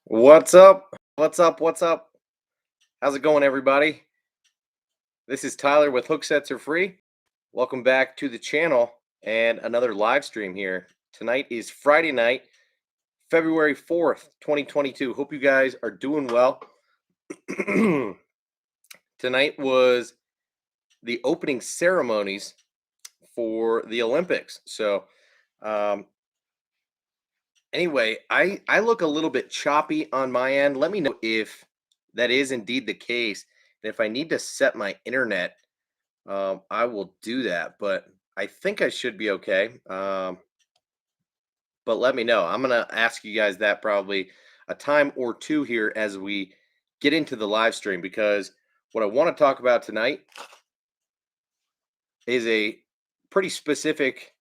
What's up? What's up? What's up? How's it going, everybody? This is Tyler with Hooksets are free. Welcome back to the channel and another live stream here. Tonight is Friday night, February 4th, 2022. Hope you guys are doing well. Tonight was the opening ceremonies for the Olympics. So, anyway, I look a little bit choppy on my end. Let me know if that is indeed the case. And if I need to set my internet, I will do that. But I think I should be okay. But let me know. I'm gonna ask you guys that probably a time or two here as we get into the live stream, because what I want to talk about tonight is a pretty specific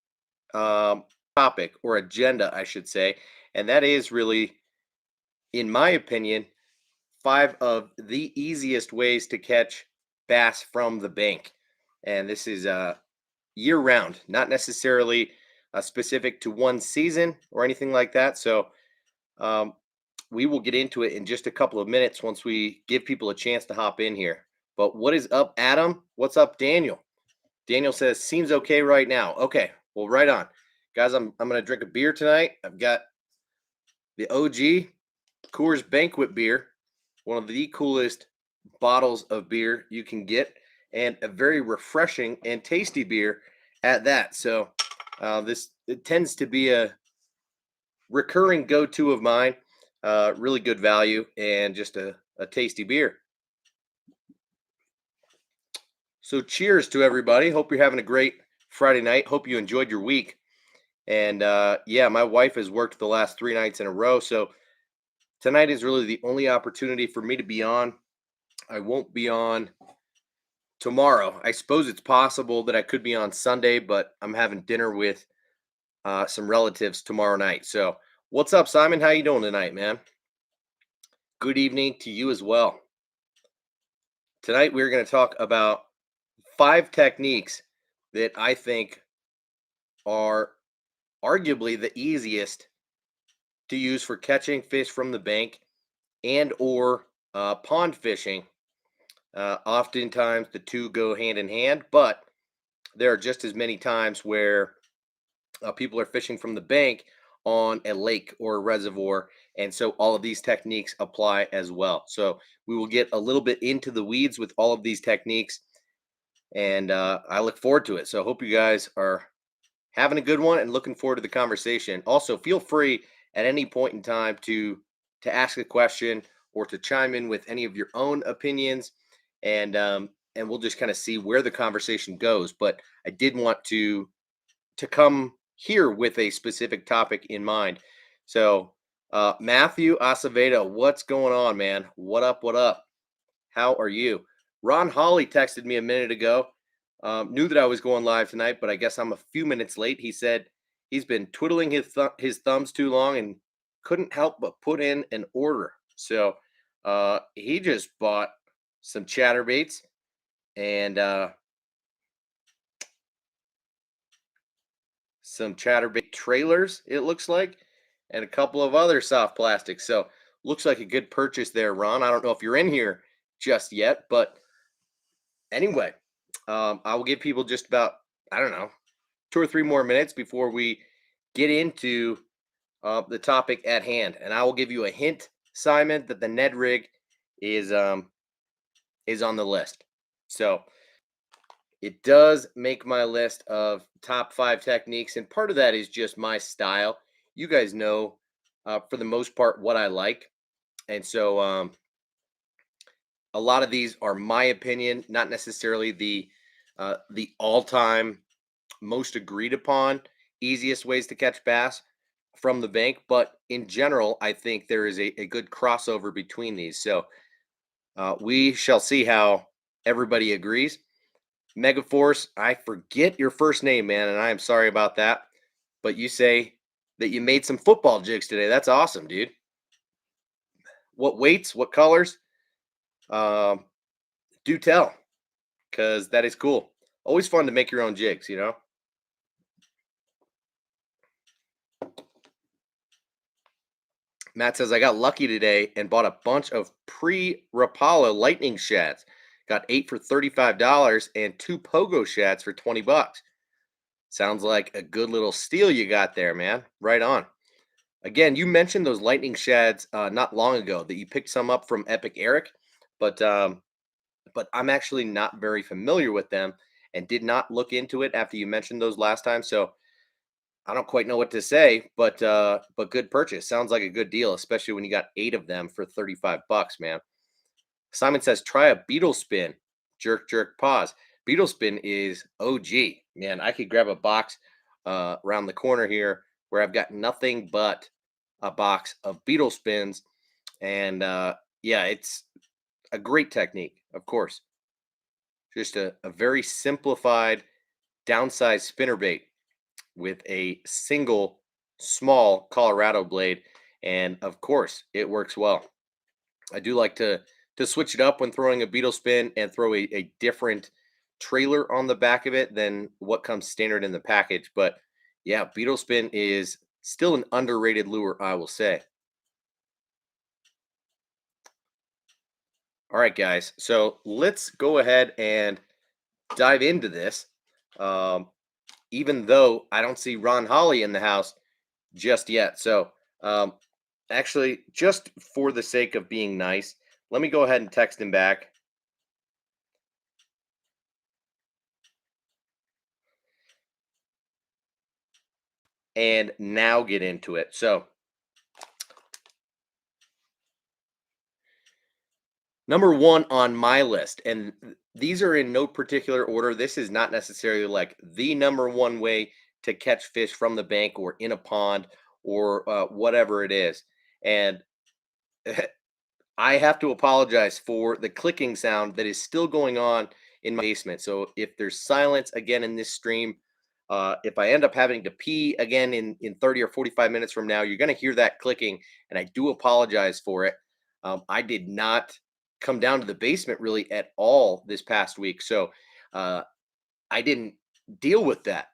topic or agenda, I should say, and that is really, in my opinion, five of the easiest ways to catch bass from the bank. And this is year round, not necessarily specific to one season or anything like that. So um, we will get into it in just a couple of minutes once we give people a chance to hop in here. But what is up, Adam? What's up, Daniel? Daniel says, seems okay right now. Okay, well, right on. Guys, I'm going to drink a beer tonight. I've got the OG Coors Banquet beer, one of the coolest bottles of beer you can get, and a very refreshing and tasty beer at that. So this it tends to be a recurring go-to of mine. Really good value and just a tasty beer. So cheers to everybody. Hope you're having a great Friday night. Hope you enjoyed your week. And yeah, my wife has worked the last 3 nights in a row. So tonight is really the only opportunity for me to be on. I won't be on tomorrow. I suppose it's possible that I could be on Sunday, but I'm having dinner with some relatives tomorrow night. So what's up, Simon? How you doing tonight, man? Good evening to you as well. Tonight we're going to talk about 5 techniques that I think are arguably the easiest to use for catching fish from the bank and or pond fishing. Oftentimes the two go hand in hand, but there are just as many times where people are fishing from the bank on a lake or a reservoir. And so all of these techniques apply as well. So we will get a little bit into the weeds with all of these techniques. And I look forward to it. So I hope you guys are having a good one and looking forward to the conversation. Also, feel free at any point in time to ask a question or to chime in with any of your own opinions, and we'll just kind of see where the conversation goes. But I did want to come here with a specific topic in mind. So, Matthew Acevedo, what's going on, man? What up? What up? How are you? Ron Holly texted me a minute ago. Knew that I was going live tonight, but I guess I'm a few minutes late. He said he's been twiddling his thumbs too long and couldn't help but put in an order. So he just bought some chatterbaits and some chatterbait trailers, it looks like, and a couple of other soft plastics. So looks like a good purchase there, Ron. I don't know if you're in here just yet, but anyway, I will give people just about, I don't know, 2 or 3 more minutes before we get into the topic at hand. And I will give you a hint, Simon, that the Ned Rig is on the list. So it does make my list of top 5 techniques, and part of that is just my style. You guys know, for the most part, what I like, and so a lot of these are my opinion, not necessarily the all-time most agreed upon easiest ways to catch bass from the bank, but in general, I think there is a good crossover between these. So we shall see how everybody agrees. Megaforce, I forget your first name, man, and I am sorry about that. But you say that you made some football jigs today. That's awesome, dude. What weights? What colors? Um, do tell, because that is cool. Always fun to make your own jigs, you know. Matt says, I got lucky today and bought a bunch of pre-Rapala lightning shads. Got 8 for $35 and 2 pogo shads for 20 bucks. Sounds like a good little steal you got there, man. Right on. Again, you mentioned those lightning shads not long ago that you picked some up from Epic Eric, but I'm actually not very familiar with them and did not look into it after you mentioned those last time. So I don't quite know what to say, but good purchase. Sounds like a good deal, especially when you got 8 of them for 35 bucks, man. Simon says try a beetle spin. Jerk jerk pause. Beetle spin is OG. Man, I could grab a box around the corner here where I've got nothing but a box of beetle spins and yeah, it's a great technique, of course. Just a very simplified downsized spinnerbait with a single small Colorado blade, and of course, it works well. I do like to switch it up when throwing a beetle spin and throw a different trailer on the back of it than what comes standard in the package. But yeah, beetle spin is still an underrated lure, I will say. All right, guys. So let's go ahead and dive into this. Um, even though I don't see Ron Holly in the house just yet. So, actually, just for the sake of being nice, let me go ahead and text him back. And now get into it. So, number one on my list, and these are in no particular order. This is not necessarily like the number one way to catch fish from the bank or in a pond or whatever it is. And I have to apologize for the clicking sound that is still going on in my basement. So if there's silence again in this stream, if I end up having to pee again in 30 or 45 minutes from now, you're going to hear that clicking, and I do apologize for it. I did not come down to the basement really at all this past week, so uh, I didn't deal with that.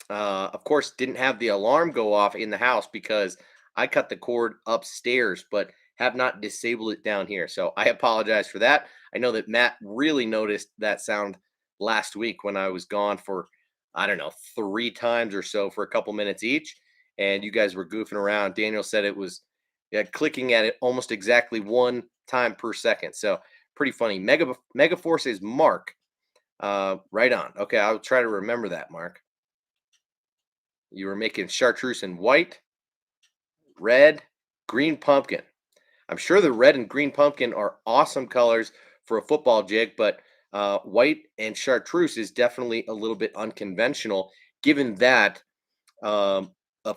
Of course, didn't have the alarm go off in the house because I cut the cord upstairs, but have not disabled it down here. So I apologize for that. I know that Matt really noticed that sound last week when I was gone for, I don't know, 3 times or so for a couple minutes each. And you guys were goofing around. Daniel said it was clicking at it almost exactly 1 time per second. So pretty funny. Megaforce is Mark. Right on. Okay, I'll try to remember that, Mark. You were making chartreuse in white, red, green pumpkin. I'm sure the red and green pumpkin are awesome colors for a football jig, but white and chartreuse is definitely a little bit unconventional, given that a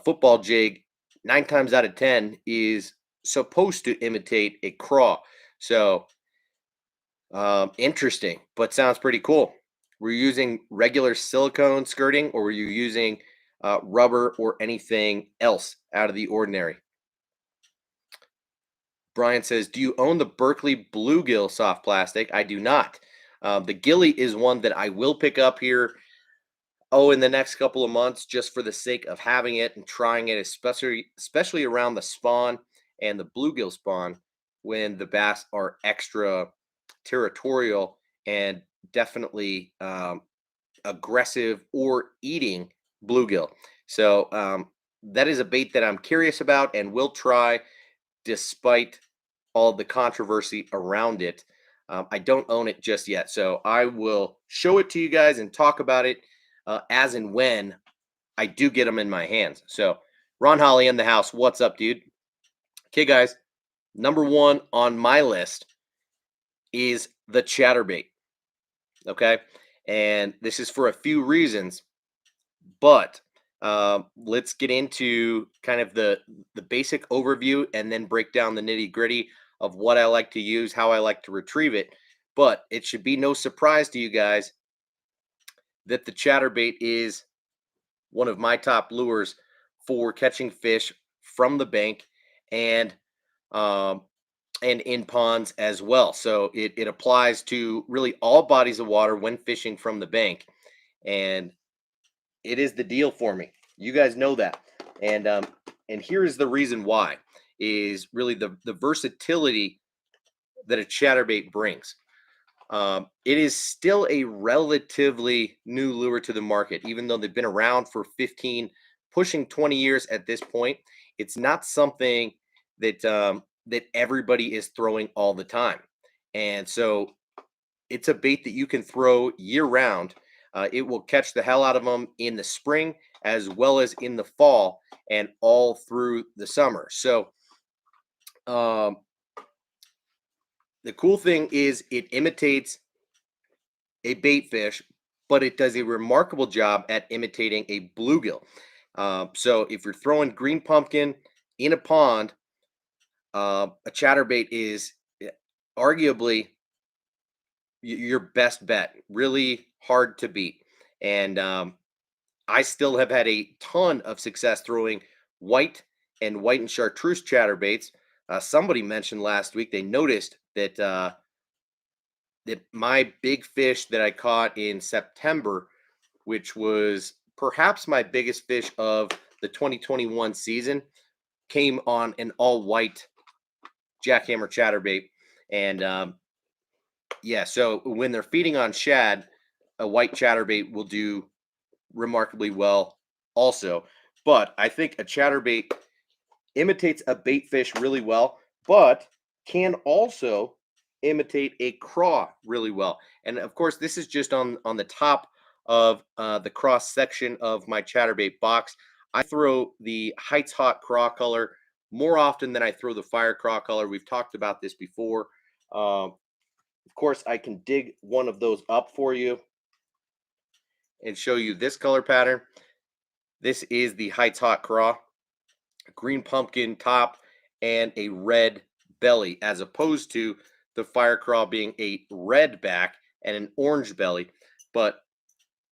football jig 9 times out of 10 is supposed to imitate a craw. So interesting, but sounds pretty cool. Were you using regular silicone skirting, or were you using rubber or anything else out of the ordinary? Brian says, "Do you own the Berkeley Bluegill soft plastic?" I do not. The Gilly is one that I will pick up here. Oh, in the next couple of months, just for the sake of having it and trying it, especially around the spawn and the bluegill spawn when the bass are extra territorial and definitely aggressive or eating bluegill. So that is a bait that I'm curious about and will try despite all the controversy around it. I don't own it just yet, so I will show it to you guys and talk about it as and when I do get them in my hands. So, Ron Holly in the house. What's up, dude? Okay, guys. Number one on my list is the Chatterbait. Okay, and this is for a few reasons, but let's get into kind of the basic overview and then break down the nitty gritty of what I like to use, how I like to retrieve it. But it should be no surprise to you guys that the Chatterbait is one of my top lures for catching fish from the bank and um, and in ponds as well. So it applies to really all bodies of water when fishing from the bank, and it is the deal for me. You guys know that, and here is the reason why. is really the versatility that a chatterbait brings. It is still a relatively new lure to the market, even though they've been around for 15, pushing 20 years at this point. It's not something that everybody is throwing all the time, and so it's a bait that you can throw year round. It will catch the hell out of them in the spring as well as in the fall and all through the summer. So um, the cool thing is it imitates a bait fish, but it does a remarkable job at imitating a bluegill. So if you're throwing green pumpkin in a pond, a chatterbait is arguably your best bet. Really hard to beat. And I still have had a ton of success throwing white and white and chartreuse chatterbaits. Somebody mentioned last week they noticed that my big fish that I caught in September, which was perhaps my biggest fish of the 2021 season, came on an all white jackhammer chatterbait. And yeah, so when they're feeding on shad, a white chatterbait will do remarkably well also. But I think a chatterbait imitates a bait fish really well, but can also imitate a craw really well. And of course, this is just on the top of the cross section of my chatterbait box. I throw the Heights Hot craw color more often than I throw the fire craw color. We've talked about this before. Of course, I can dig one of those up for you and show you this color pattern. This is the Heights Hot craw, green pumpkin top and a red belly, as opposed to the fire craw being a red back and an orange belly. But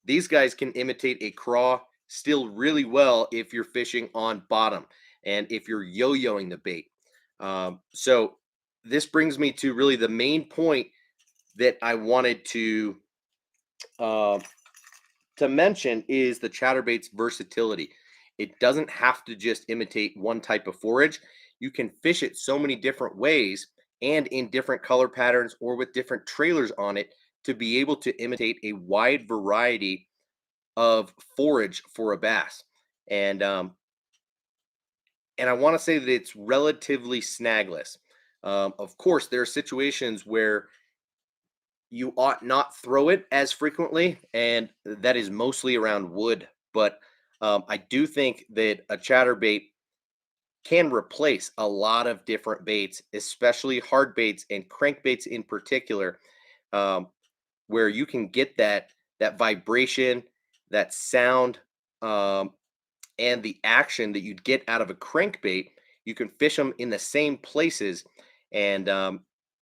these guys can imitate a craw still really well if you're fishing on bottom and if you're yo-yoing the bait. So this brings me to really the main point that I wanted uh, to mention is the chatterbait's versatility. It doesn't have to just imitate one type of forage. You can fish it so many different ways and in different color patterns or with different trailers on it to be able to imitate a wide variety of forage for a bass. And and I want to say that it's relatively snagless. Of course, there are situations where you ought not throw it as frequently, and that is mostly around wood. But I do think that a chatterbait can replace a lot of different baits, especially hard baits and crankbaits in particular, um, where you can get that vibration, that sound, um, and the action that you'd get out of a crankbait. You can fish them in the same places and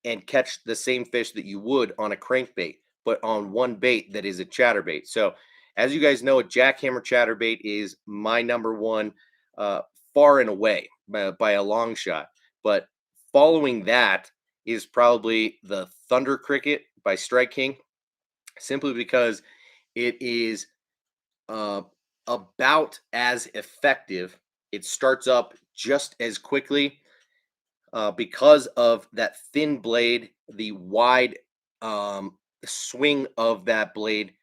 and catch the same fish that you would on a crankbait, but on one bait that is a chatterbait. So, as you guys know, a jackhammer chatterbait is my number one, uh, far and away by a long shot. But following that is probably the Thunder Cricket by Strike King, simply because it is uh, about as effective. It starts up just as quickly because of that thin blade, the wide swing of that blade,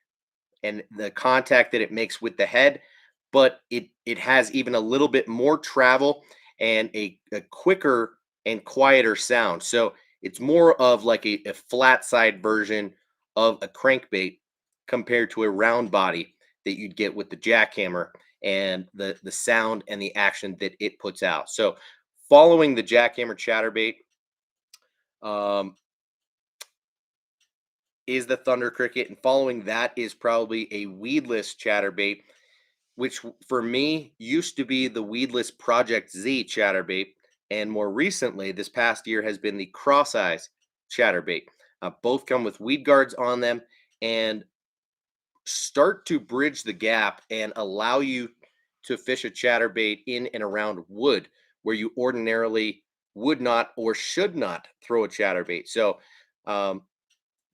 and the contact that it makes with the head. But it has even a little bit more travel and a quicker and quieter sound. So it's more of like a flat side version of a crankbait compared to a round body that you'd get with the jackhammer and the sound and the action that it puts out. So following the jackhammer chatterbait um, is the Thunder Cricket, and following that is probably a weedless chatterbait, which for me used to be the weedless Project Z chatterbait, and more recently, this past year, has been the Cross Eyes chatterbait. Both come with weed guards on them and start to bridge the gap and allow you to fish a chatterbait in and around wood where you ordinarily would not or should not throw a chatterbait. So, um,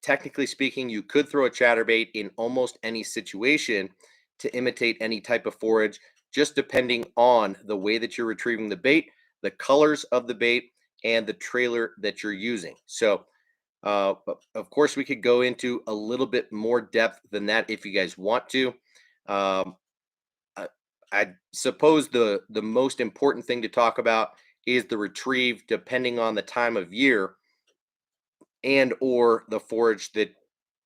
technically speaking, you could throw a chatterbait in almost any situation to imitate any type of forage, just depending on the way that you're retrieving the bait, the colors of the bait, and the trailer that you're using. So, of course, we could go into a little bit more depth than that if you guys want to. Um, I, I suppose the most important thing to talk about is the retrieve, depending on the time of year and or the forage that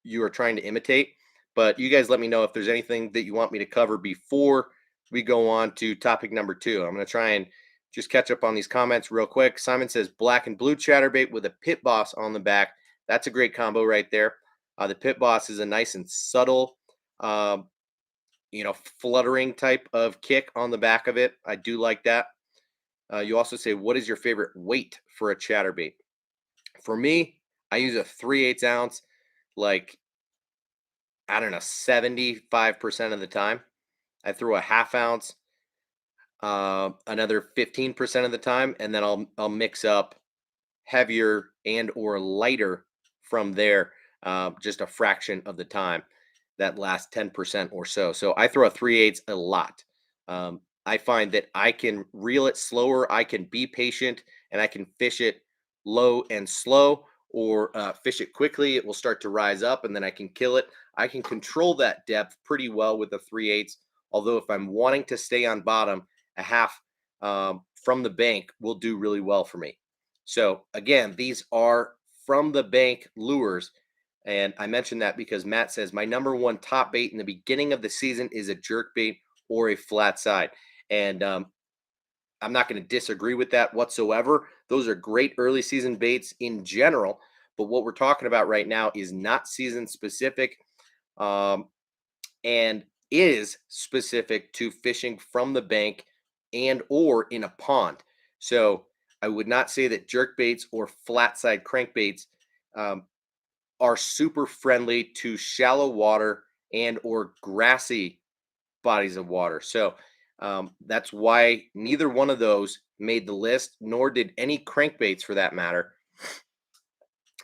you are trying to imitate. But you guys let me know if there's anything that you want me to cover before we go on to topic number 2. I'm going to try and just catch up on these comments real quick. Simon says black and blue chatterbait with a pit boss on the back. That's a great combo right there. The pit boss is a nice and subtle, um, fluttering type of kick on the back of it. I do like that. You also say, what is your favorite weight for a chatterbait? For me, I use a 3/8 ounce, like, I don't know, 75% of the time. I throw a half ounce, another 15% of the time, and then I'll mix up heavier and or lighter from there, just a fraction of the time, that last 10% or so. So I throw a 3/8 a lot. I find that I can reel it slower, I can be patient, and I can fish it low and slow, or fish it quickly. It will start to rise up, and then I can kill it. I can control that depth pretty well with a 3/8. Although if I'm wanting to stay on bottom, a half from the bank will do really well for me. So again, these are from the bank lures. And I mentioned that because Matt says my number one top bait in the beginning of the season is a jerk bait or a flat side. And I'm not going to disagree with that whatsoever. Those are great early season baits in general. But what we're talking about right now is not season specific, um, and is specific to fishing from the bank and or in a pond. So I would not say that jerk baits or flat side crankbaits um, are super friendly to shallow water and or grassy bodies of water. So that's why neither one of those made the list, nor did any crankbaits for that matter,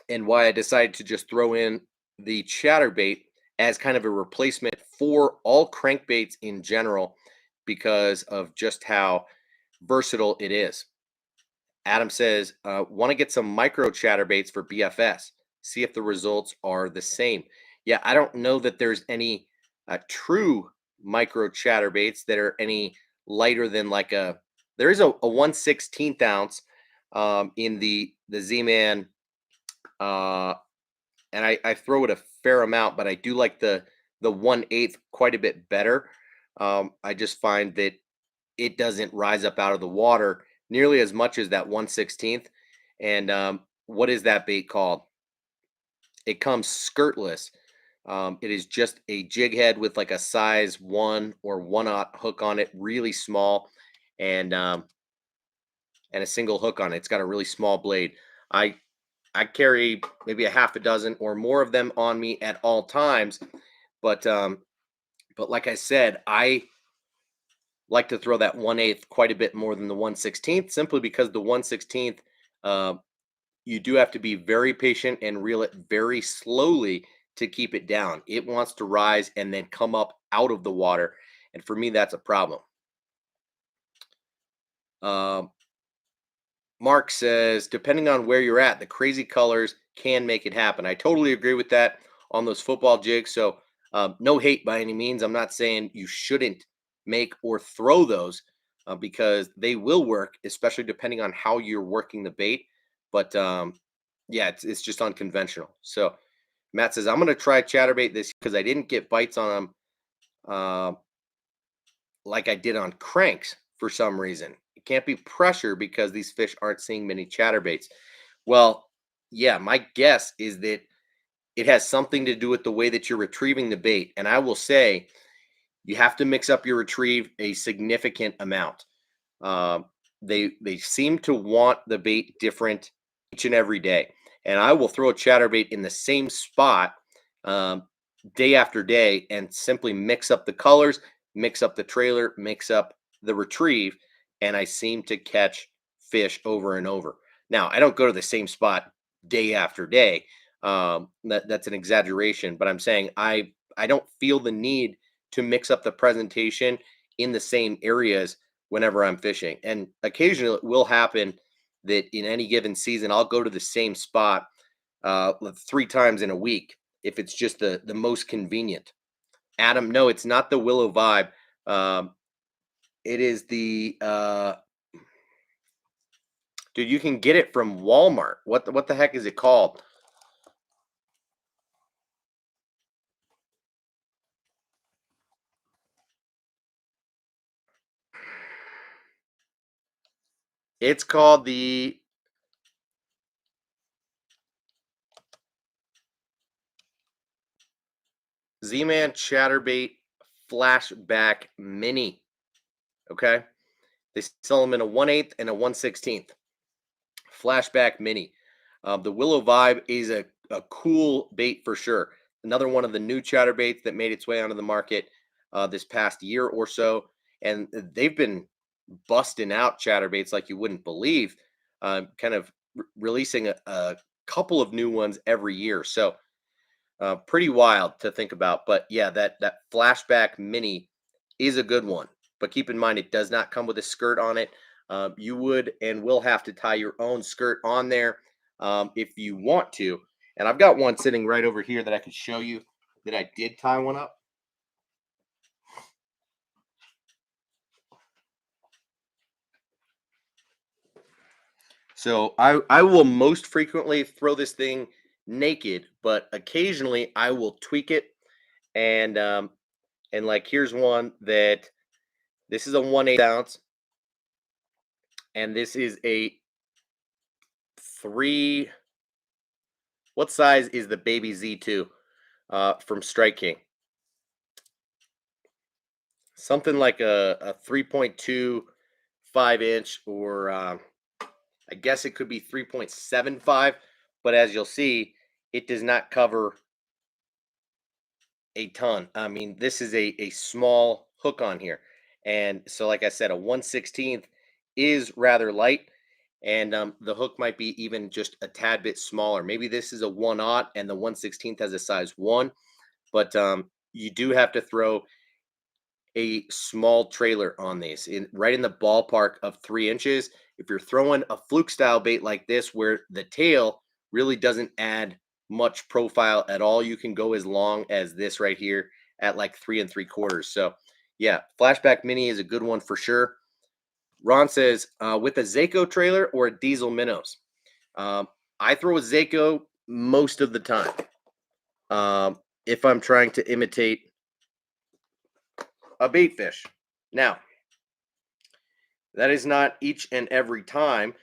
and why I decided to just throw in the chatterbait as kind of a replacement for all crankbaits in general because of just how versatile it is. Adam says, want to get some micro chatterbaits for BFS. See if the results are the same. Yeah, I don't know that there's any true micro chatterbaits that are any lighter than like there is a 1/16 ounce in the Z-Man, uh, and I throw it a fair amount, but I do like the 1/8 quite a bit better. I just find that it doesn't rise up out of the water nearly as much as that 1/16. And what is that bait called? It comes skirtless. It is just a jig head with like a size 1 or 1/0 hook on it, really small, and and a single hook on it. It's got a really small blade. I I carry maybe a half a dozen or more of them on me at all times, but like I said, I like to throw that 1/8 quite a bit more than the 1/16, simply because the 1/16, uh, you do have to be very patient and reel it very slowly to keep it down. It wants to rise and then come up out of the water. And for me, that's a problem. Um, Mark says, depending on where you're at, the crazy colors can make it happen. I totally agree with that on those football jigs. So, no hate by any means. I'm not saying you shouldn't make or throw those because they will work, especially depending on how you're working the bait. But yeah, it's just unconventional. So, Matt says, I'm going to try chatterbait this because I didn't get bites on them like I did on cranks for some reason. It can't be pressure because these fish aren't seeing many chatterbaits. Well, yeah, my guess is that it has something to do with the way that you're retrieving the bait. And I will say, you have to mix up your retrieve a significant amount. Um, they seem to want the bait different each and every day, and I will throw a chatterbait in the same spot um, day after day, and simply mix up the colors, mix up the trailer, mix up the retrieve, and I seem to catch fish over and over. Now, I don't go to the same spot day after day. That's an exaggeration, but I'm saying I don't feel the need to mix up the presentation in the same areas whenever I'm fishing. And occasionally it will happen that in any given season, I'll go to the same spot 3 times in a week if it's just the most convenient. Adam, no, it's not the Willow Vibe. Um, it is the dude. You can get it from Walmart. What the heck is it called? It's called the Z-Man Chatterbait Flashback Mini. Okay, they sell them in a 1/8 and a 1/16 Flashback Mini. The Willow Vibe is a cool bait for sure. Another one of the new chatterbaits that made its way onto the market this past year or so, and they've been busting out chatterbaits like you wouldn't believe. Kind of releasing a couple of new ones every year. So pretty wild to think about. But yeah, that Flashback Mini is a good one. But keep in mind, it does not come with a skirt on it. You would and will have to tie your own skirt on there if you want to. And I've got one sitting right over here that I could show you that I did tie one up. So I will most frequently throw this thing naked, but occasionally I will tweak it and like here's one that this is a 1/8 ounce and this is a 3. What size is the baby Z2 from Strike King? Something like a 3.25 inch, or I guess it could be 3.75. But as you'll see, it does not cover a ton. I mean, this is a small hook on here. And so, like I said, a 1/16 is rather light. And the hook might be even just a tad bit smaller. Maybe this is a 1/0 and the 1/16 has a size 1. But you do have to throw a small trailer on these in right in the ballpark of 3 inches. If you're throwing a fluke style bait like this, where the tail really doesn't add much profile at all, you can go as long as this right here at like 3 3/4. So, yeah, Flashback Mini is a good one for sure. Ron says, with a Zako trailer or a diesel minnows. I throw a Zako most of the time. If I'm trying to imitate a bait fish. Now, that is not each and every time,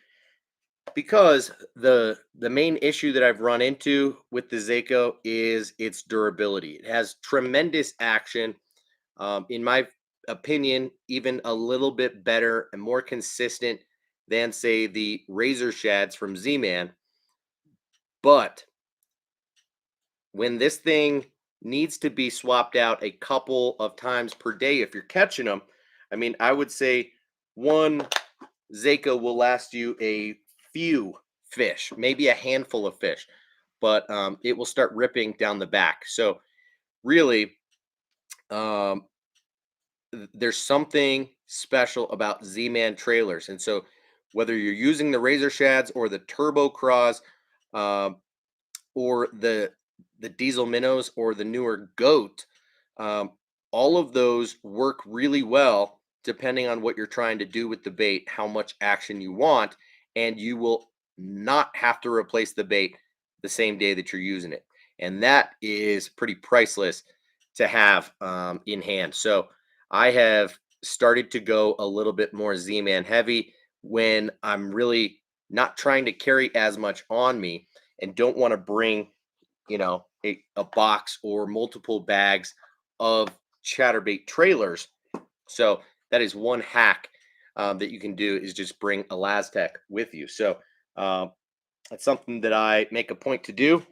because the main issue that I've run into with the Zako is its durability. It has tremendous action. In my opinion, even a little bit better and more consistent than, say, the Razor Shads from Z-Man. But when this thing needs to be swapped out a couple of times per day, if you're catching them, I mean, I would say one Zako will last you a few fish, maybe a handful of fish, but it will start ripping down the back. So really, um, there's something special about Z-Man trailers, and so whether you're using the Razor Shads or the Turbo Craws, um, or the Diesel Minnows or the newer Goat, um, all of those work really well depending on what you're trying to do with the bait, how much action you want, and you will not have to replace the bait the same day that you're using it. And that is pretty priceless to have in hand. So I have started to go a little bit more Z-Man heavy when I'm really not trying to carry as much on me and don't want to bring, a box or multiple bags of chatterbait trailers. So that is one hack that you can do, is just bring a Laztec with you. So that's something that I make a point to do.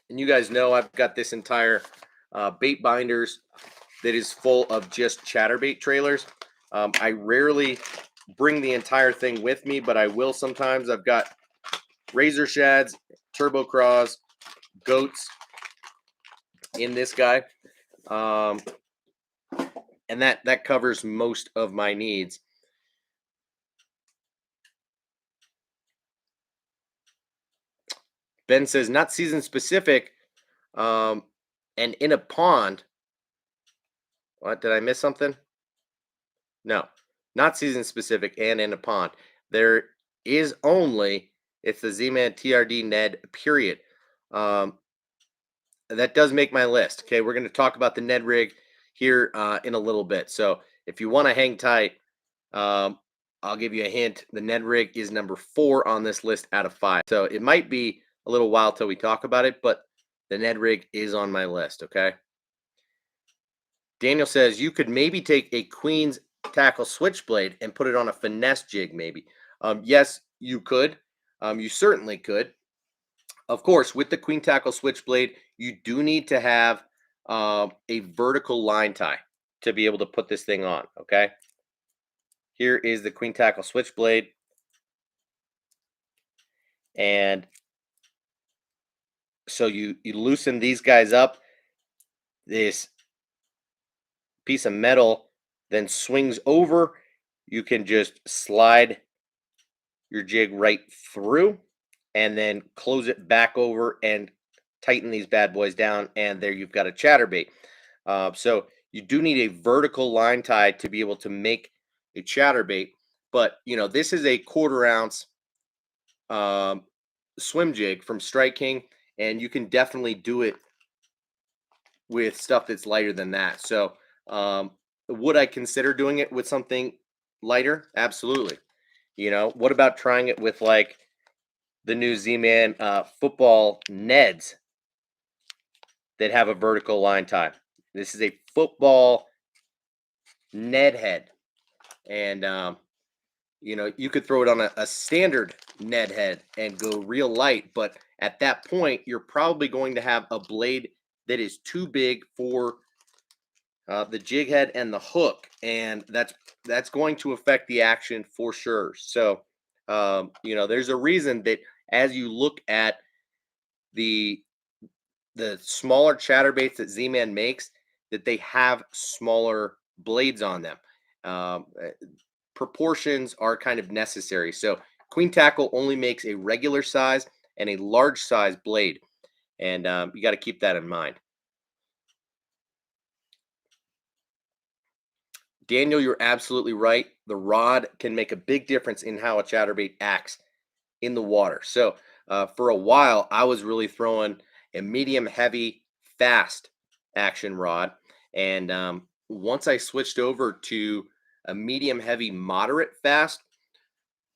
And you guys know I've got this entire bait binders that is full of just chatterbait trailers. I rarely bring the entire thing with me, but I will sometimes. I've got Razor Shads, Turbo Craws, Goats in this guy. And that covers most of my needs. Ben says not season specific, and in a pond. What, did I miss something? No, not season specific and in a pond. There is only, it's the Z-Man TRD Ned period. Um, that does make my list. Okay, we're going to talk about the Ned Rig here in a little bit. So if you want to hang tight, um, I'll give you a hint. The Ned Rig is number 4 on this list out of 5. So it might be a little while till we talk about it, but the Ned Rig is on my list. Okay. Daniel says you could maybe take a Queen's tackle switchblade and put it on a finesse jig, maybe. Yes, you could. You certainly could. Of course, with the Queen tackle switchblade, you do need to have a vertical line tie to be able to put this thing on. Okay. Here is the Queen tackle switchblade. And so you loosen these guys up. This piece of metal then swings over. You can just slide your jig right through and then close it back over and tighten these bad boys down. And there you've got a chatterbait. So you do need a vertical line tie to be able to make a chatterbait. But, this is a 1/4 ounce swim jig from Strike King, and you can definitely do it with stuff that's lighter than that. So, would I consider doing it with something lighter? Absolutely. What about trying it with like the new Z-Man football Neds that have a vertical line tie? This is a football Ned head, and you could throw it on a standard Ned head and go real light, but at that point, you're probably going to have a blade that is too big for the jig head and the hook, and that's going to affect the action for sure. So, there's a reason that as you look at the smaller chatterbaits that Z-Man makes, that they have smaller blades on them. Proportions are kind of necessary. So Queen Tackle only makes a regular size and a large size blade, and you got to keep that in mind. Daniel, you're absolutely right. The rod can make a big difference in how a chatterbait acts in the water. So for a while, I was really throwing a medium heavy fast action rod, and once I switched over to a medium heavy moderate fast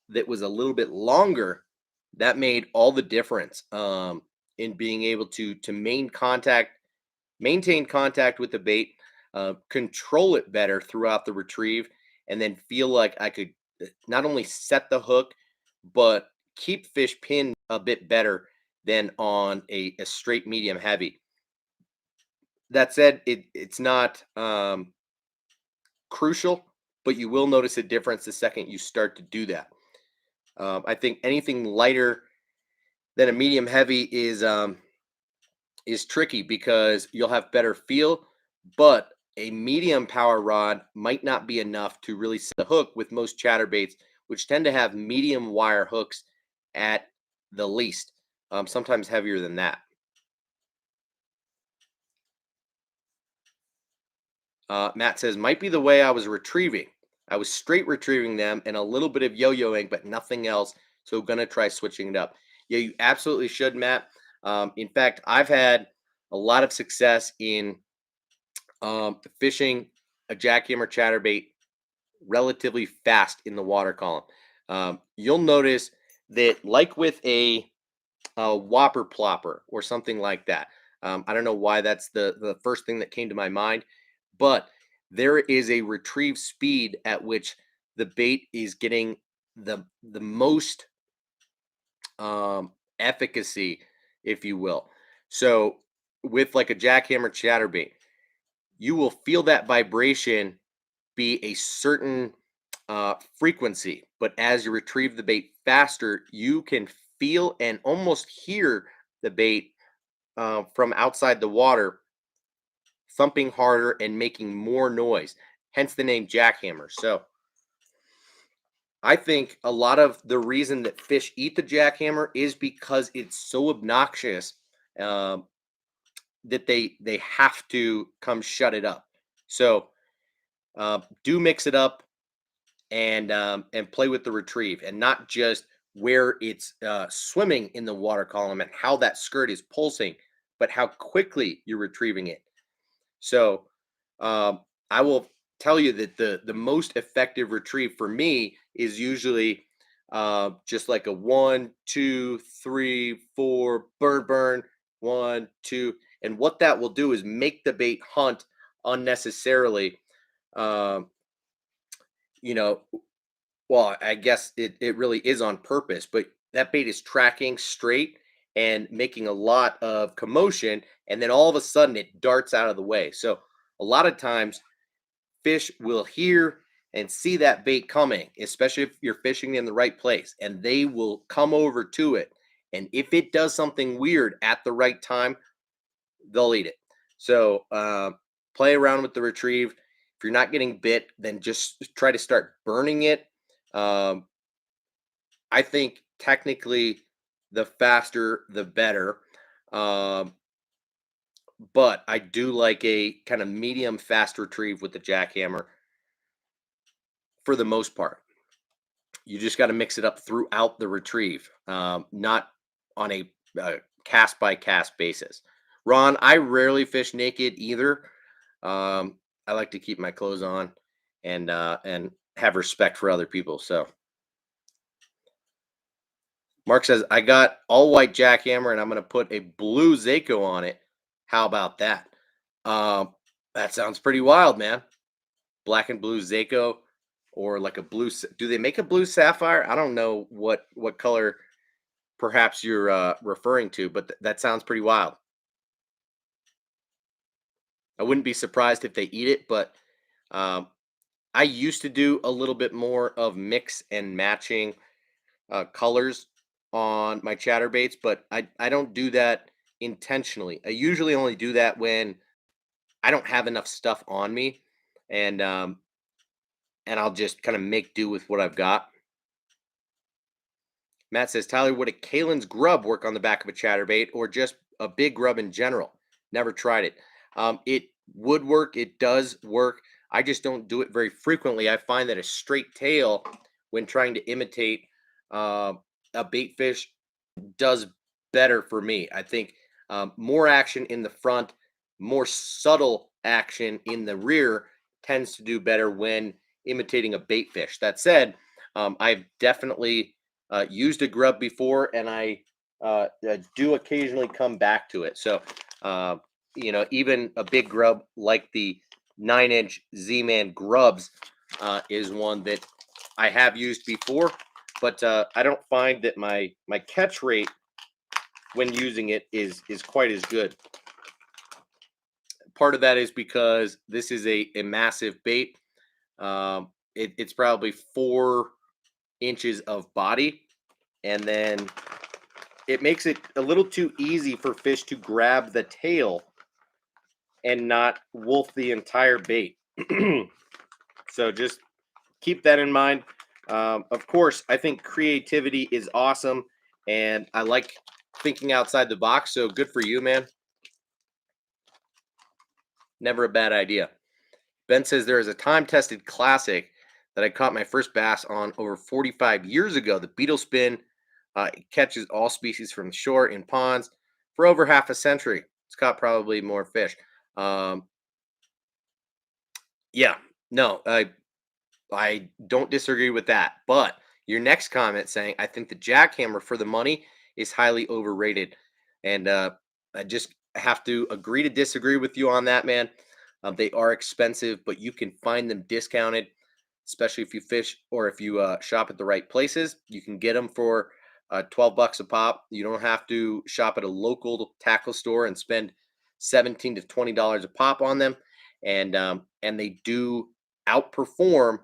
that was a little bit longer, that made all the difference in being able to maintain contact with the bait, control it better throughout the retrieve, and then feel like I could not only set the hook, but keep fish pinned a bit better than on a straight medium heavy. That said, it's not crucial, but you will notice a difference the second you start to do that. I think anything lighter than a medium heavy is tricky because you'll have better feel, but a medium power rod might not be enough to really set the hook with most chatterbaits, which tend to have medium wire hooks at the least, sometimes heavier than that. Matt says, might be the way I was retrieving. I was straight retrieving them and a little bit of yo-yoing, but nothing else. So gonna try switching it up. Yeah, you absolutely should, Matt. In fact, I've had a lot of success in fishing a jackhammer chatterbait relatively fast in the water column. You'll notice that, like with a whopper plopper or something like that. I don't know why that's the first thing that came to my mind, but there is a retrieve speed at which the bait is getting the most efficacy, if you will. So with like a jackhammer chatterbait, you will feel that vibration be a certain frequency, but as you retrieve the bait faster, you can feel and almost hear the bait from outside the water thumping harder and making more noise, hence the name jackhammer. So I think a lot of the reason that fish eat the jackhammer is because it's so obnoxious, um, that they have to come shut it up. So do mix it up and play with the retrieve, and not just where it's swimming in the water column and how that skirt is pulsing, but how quickly you're retrieving it. So I will tell you that the most effective retrieve for me is usually just like a 1, 2, 3, 4 burn, 1, 2, and what that will do is make the bait hunt unnecessarily. Um, you know, well, I guess it really is on purpose, but that bait is tracking straight and making a lot of commotion, and then all of a sudden it darts out of the way. So a lot of times fish will hear and see that bait coming, especially if you're fishing in the right place, and they will come over to it. And if it does something weird at the right time, they'll eat it. So play around with the retrieve. If you're not getting bit, then just try to start burning it. Um, I think technically the faster the better. Um, but I do like a kind of medium fast retrieve with the jackhammer for the most part. You just got to mix it up throughout the retrieve, not on a cast by cast basis. Ron, I rarely fish naked either. I like to keep my clothes on and have respect for other people. So Mark says I got all white jackhammer and I'm going to put a blue Zako on it. How about that? Um, that sounds pretty wild, man. Black and blue Zako, or like a blue. Do they make a blue sapphire? I don't know what color perhaps you're referring to, but that sounds pretty wild. I wouldn't be surprised if they eat it, but um, I used to do a little bit more of mix and matching colors on my chatterbaits, but I don't do that intentionally. I usually only do that when I don't have enough stuff on me, and and I'll just kind of make do with what I've got. Matt says, Tyler, would a Kalen's grub work on the back of a chatterbait or just a big grub in general? Never tried it. It would work. It does work. I just don't do it very frequently. I find that a straight tail, when trying to imitate uh, a bait fish, does better for me. I think more action in the front, more subtle action in the rear tends to do better when imitating a bait fish. That said, I've definitely used a grub before, and I do occasionally come back to it. So, uh, even a big grub like the 9-inch Z-Man grubs is one that I have used before, but I don't find that my catch rate when using it is quite as good. Part of that is because this is a massive bait. It's probably 4 inches of body, and then it makes it a little too easy for fish to grab the tail and not wolf the entire bait. So just keep that in mind. Of course, I think creativity is awesome, and I like thinking outside the box. So good for you, man. Never a bad idea. Ben says there is a time-tested classic that I caught my first bass on over 45 years ago. The beetle spin catches all species from the shore in ponds for over half a century. It's caught probably more fish. Um, yeah, no, I don't disagree with that. But your next comment saying I think the jackhammer for the money is highly overrated, and I just have to agree to disagree with you on that, man. They are expensive, but you can find them discounted, especially if you fish or if you shop at the right places. You can get them for $12 a pop. You don't have to shop at a local tackle store and spend $17 to $20 a pop on them, and they do outperform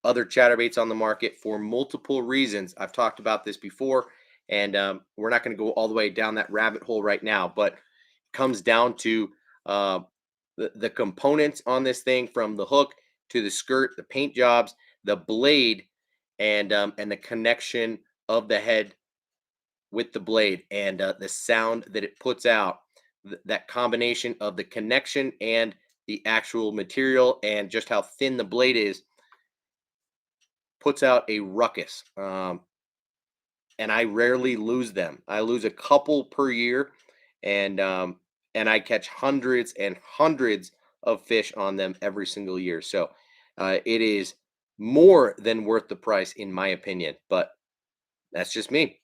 other chatterbaits on the market for multiple reasons. I've talked about this before, and we're not going to go all the way down that rabbit hole right now, but it comes down to uh, the components on this thing, from the hook to the skirt, the paint jobs, the blade, and the connection of the head with the blade, and the sound that it puts out. That combination of the connection and the actual material, and just how thin the blade is, puts out a ruckus. And I rarely lose them. I lose a couple per year, and I catch hundreds and hundreds of fish on them every single year. So it is more than worth the price, in my opinion. But that's just me.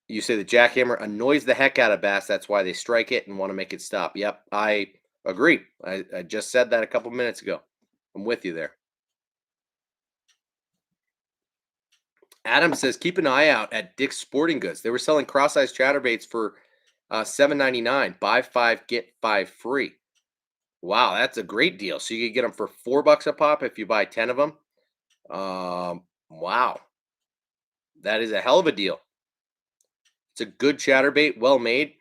You say the jackhammer annoys the heck out of bass. That's why they strike it and want to make it stop. Yep, I agree. I just said that a couple minutes ago. I'm with you there. Adam says, keep an eye out at Dick's Sporting Goods. They were selling cross-sized chatterbaits for $7.99. Buy 5, get 5 free. Wow, that's a great deal. So you could get them for $4 a pop if you buy 10 of them. Wow, that is a hell of a deal. It's a good chatterbait, well made.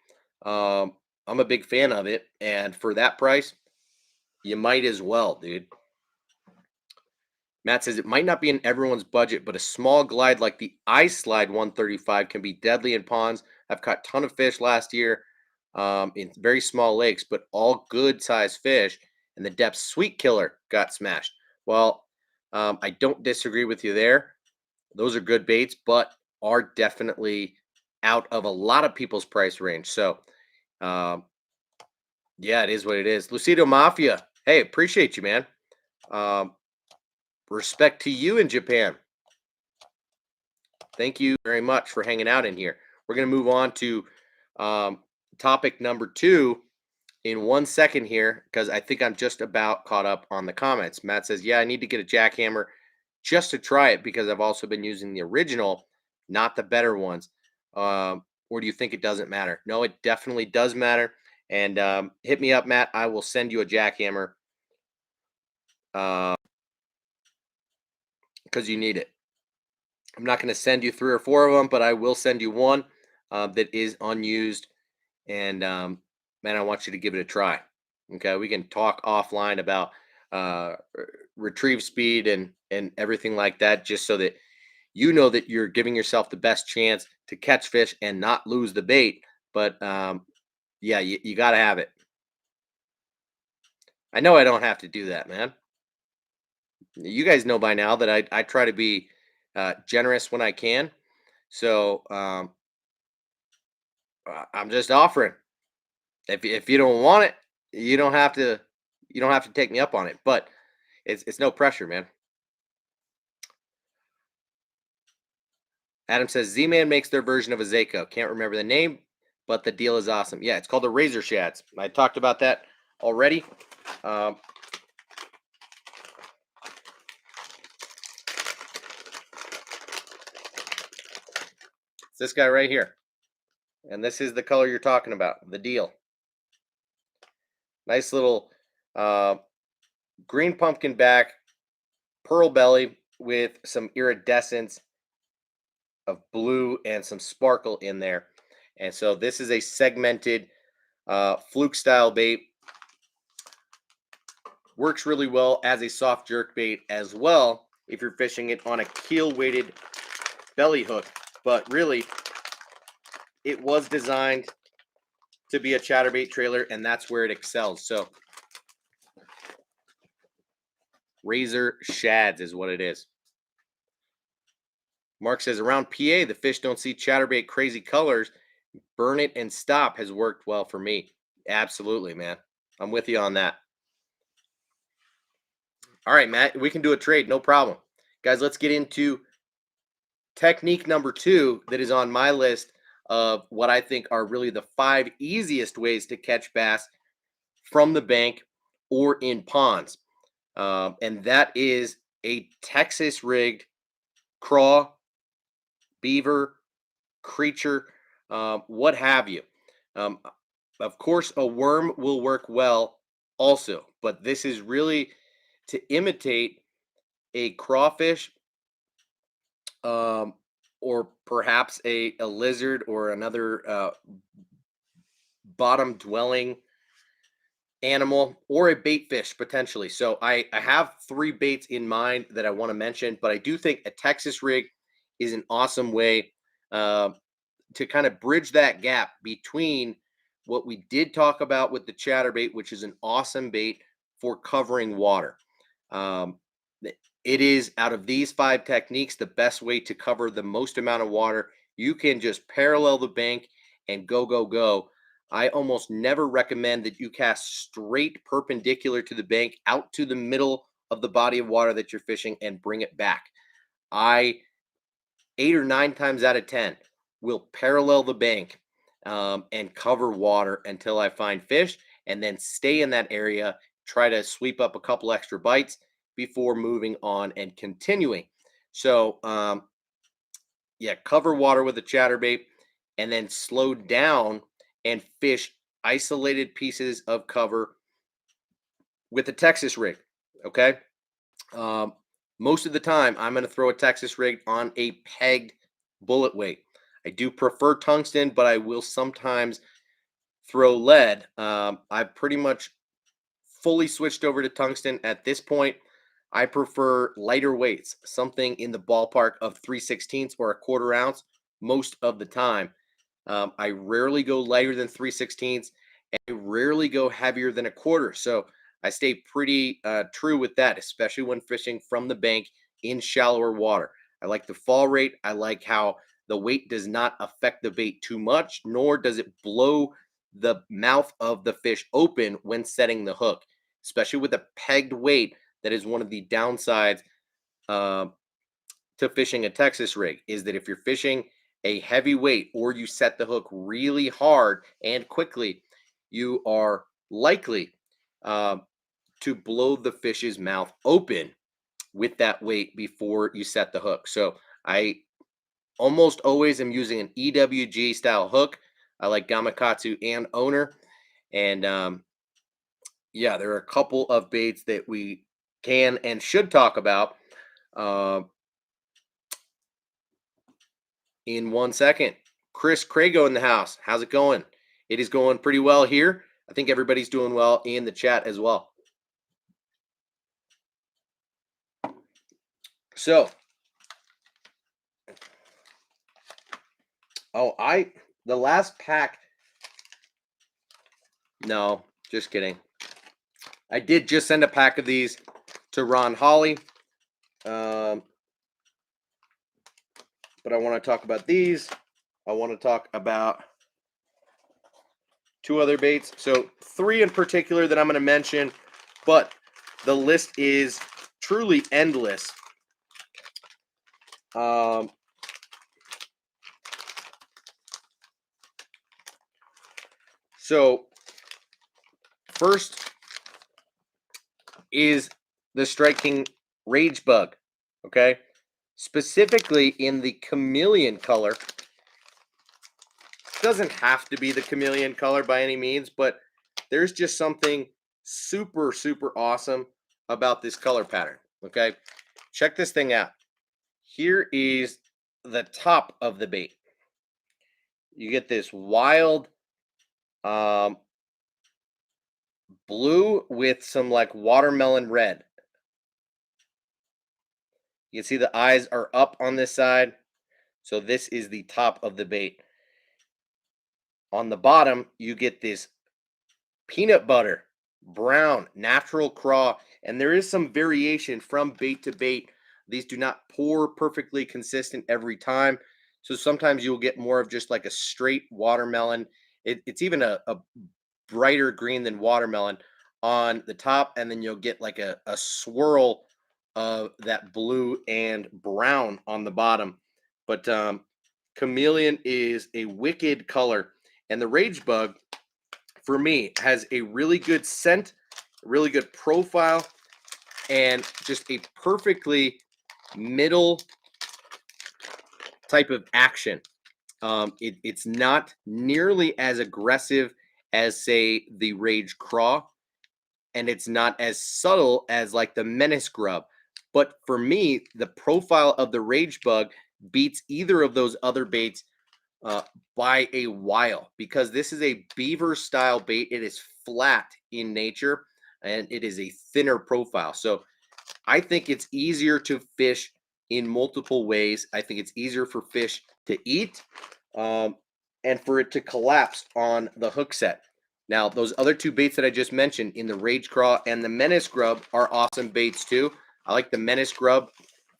I'm a big fan of it, and for that price, you might as well, dude. Matt says it might not be in everyone's budget, but a small glide like the Ice Slide 135 can be deadly in ponds. I've caught a ton of fish last year in very small lakes, but all good sized fish. And the Depth Sweet Killer got smashed. Well, I don't disagree with you there. Those are good baits, but are definitely out of a lot of people's price range. So, um, yeah, it is what it is. Lucido Mafia, hey, appreciate you, man. Um, Respect to you in Japan. Thank you very much for hanging out in here. We're going to move on to topic number 2 in 1 second here, because I think I'm just about caught up on the comments. Matt says, yeah, I need to get a jackhammer just to try it because I've also been using the original, not the better ones. Or do you think it doesn't matter? No, it definitely does matter. And hit me up, Matt. I will send you a jackhammer because you need it. I'm not going to send you 3 or 4 of them, but I will send you one that is unused. And man, I want you to give it a try. Okay, we can talk offline about retrieve speed and everything like that, just so that you know that you're giving yourself the best chance to catch fish and not lose the bait. But yeah, you got to have it. I know I don't have to do that, man. You guys know by now that I try to be generous when I can. So I'm just offering. If you don't want it, you don't have to take me up on it. But it's no pressure, man. Adam says Z-Man makes their version of a Zako. Can't remember the name, but the deal is awesome. Yeah, it's called the Razor Shads. I talked about that already. It's this guy right here. And this is the color you're talking about, the deal. Nice little green pumpkin back, pearl belly with some iridescence of blue and some sparkle in there. And so this is a segmented fluke style bait. Works really well as a soft jerk bait as well if you're fishing it on a keel weighted belly hook. But really, it was designed to be a chatterbait trailer, and that's where it excels. So Razor Shads is what it is. Mark says, around PA, the fish don't see chatterbait crazy colors. Burn it and stop has worked well for me. Absolutely, man. I'm with you on that. All right, Matt, we can do a trade. No problem. Guys, let's get into technique number 2 that is on my list of what I think are really the 5 easiest ways to catch bass from the bank or in ponds. And that is a Texas rigged craw, beaver, creature, what have you. Of course, a worm will work well also, but this is really to imitate a crawfish, or perhaps a lizard or another bottom dwelling animal or a bait fish potentially. So I have 3 baits in mind that I want to mention, but I do think a Texas rig is an awesome way uh, to kind of bridge that gap between what we did talk about with the chatterbait, which is an awesome bait for covering water. Um, it is, out of these 5 techniques, the best way to cover the most amount of water. You can just parallel the bank and go, go, go. I almost never recommend that you cast straight perpendicular to the bank out to the middle of the body of water that you're fishing and bring it back. I 8 or 9 times out of 10 will parallel the bank and cover water until I find fish, and then stay in that area, try to sweep up a couple extra bites before moving on and continuing. So, yeah, cover water with a chatterbait and then slow down and fish isolated pieces of cover with a Texas rig. Okay. Um, Most of the time, I'm going to throw a Texas rig on a pegged bullet weight. I do prefer tungsten, but I will sometimes throw lead. I've pretty much fully switched over to tungsten at this point. I prefer lighter weights, something in the ballpark of 3/16 or a quarter ounce most of the time. I rarely go lighter than 3/16, and I rarely go heavier than a quarter. So I stay pretty true with that, especially when fishing from the bank in shallower water. I like the fall rate. I like how the weight does not affect the bait too much, nor does it blow the mouth of the fish open when setting the hook, especially with a pegged weight. That is one of the downsides uh, to fishing a Texas rig, is that if you're fishing a heavy weight or you set the hook really hard and quickly, you are likely uh, to blow the fish's mouth open with that weight before you set the hook. So I almost always am using an EWG style hook. I like Gamakatsu and Owner. And yeah, there are a couple of baits that we can and should talk about uh, in 1 second. Chris Crago in the house. How's it going? It is going pretty well here. I think everybody's doing well in the chat as well. So, the last pack. No, just kidding. I did just send a pack of these to Ron Holly. But I want to talk about these. I want to talk about 2 other baits. So 3 in particular that I'm going to mention, but the list is truly endless. So first is the striking rage bug. Okay, specifically in the chameleon color. Doesn't have to be the chameleon color by any means, but there's just something super, super awesome about this color pattern. Okay, check this thing out. Here is the top of the bait. You get this wild blue with some like watermelon red. You can see the eyes are up on this side. So this is the top of the bait. On the bottom, you get this peanut butter, brown, natural craw, and there is some variation from bait to bait. These do not pour perfectly consistent every time. So sometimes you'll get more of just like a straight watermelon. It's even a brighter green than watermelon on the top, and then you'll get like a swirl of that blue and brown on the bottom. But chameleon is a wicked color, and the rage bug for me has a really good scent, a really good profile, and just a perfectly middle type of action. It's not nearly as aggressive as, say, the Rage Craw, and it's not as subtle as like the Menace Grub. But for me, the profile of the Rage Bug beats either of those other baits uh, by a while, because this is a beaver style bait. It is flat in nature and it is a thinner profile. So I think it's easier to fish in multiple ways. I think it's easier for fish to eat, um, and for it to collapse on the hook set. Now, those other two baits that I just mentioned in the Rage Craw and the Menace Grub are awesome baits too. I like the Menace Grub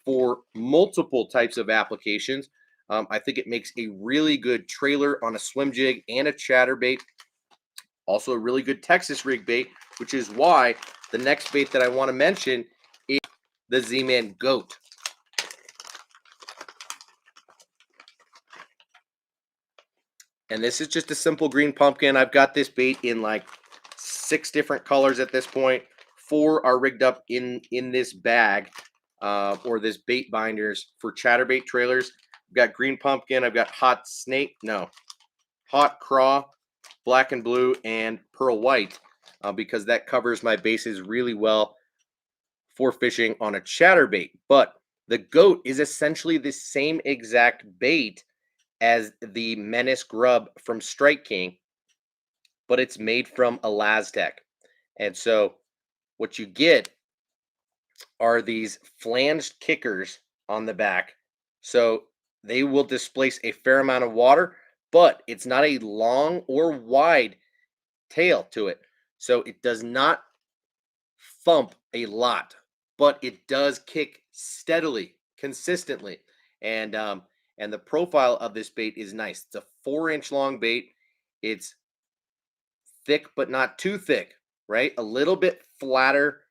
for multiple types of applications. I think it makes a really good trailer on a swim jig and a chatterbait. Also, a really good Texas rig bait, which is why the next bait that I want to mention is the Z-Man Goat. And this is just a simple green pumpkin. I've got this bait in like 6 different colors at this point. 4 are rigged up in this bag, or this bait binders for chatterbait trailers. I've got green pumpkin. I've got hot craw, black and blue, and pearl white, because that covers my bases really well for fishing on a chatterbait. But the goat is essentially the same exact bait as the Menace Grub from Strike King, but it's made from Elastec. And so what you get are these flanged kickers on the back. So they will displace a fair amount of water, but it's not a long or wide tail to it. So it does not thump a lot, but it does kick steadily, consistently. And the profile of this bait is nice. It's a 4-inch long bait. It's thick, but not too thick, right? A little bit flatter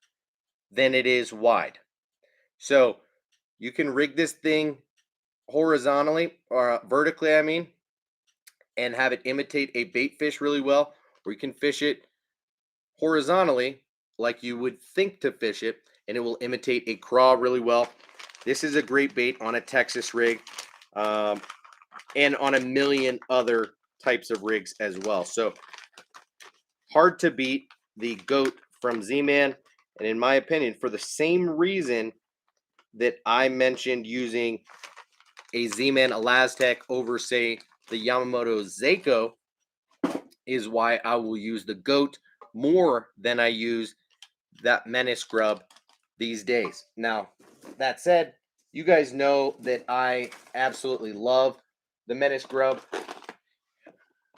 than it is wide. So you can rig this thing horizontally, or vertically, I mean, and have it imitate a bait fish really well, or you can fish it horizontally like you would think to fish it, and it will imitate a craw really well. This is a great bait on a Texas rig, and on a million other types of rigs as well. So hard to beat the goat from Z-Man. And in my opinion, for the same reason that I mentioned using a Z-Man Elastec over, say, the Yamamoto Seiko, is why I will use the goat more than I use that Menace Grub these days. Now, that said, you guys know that I absolutely love the Menace Grub,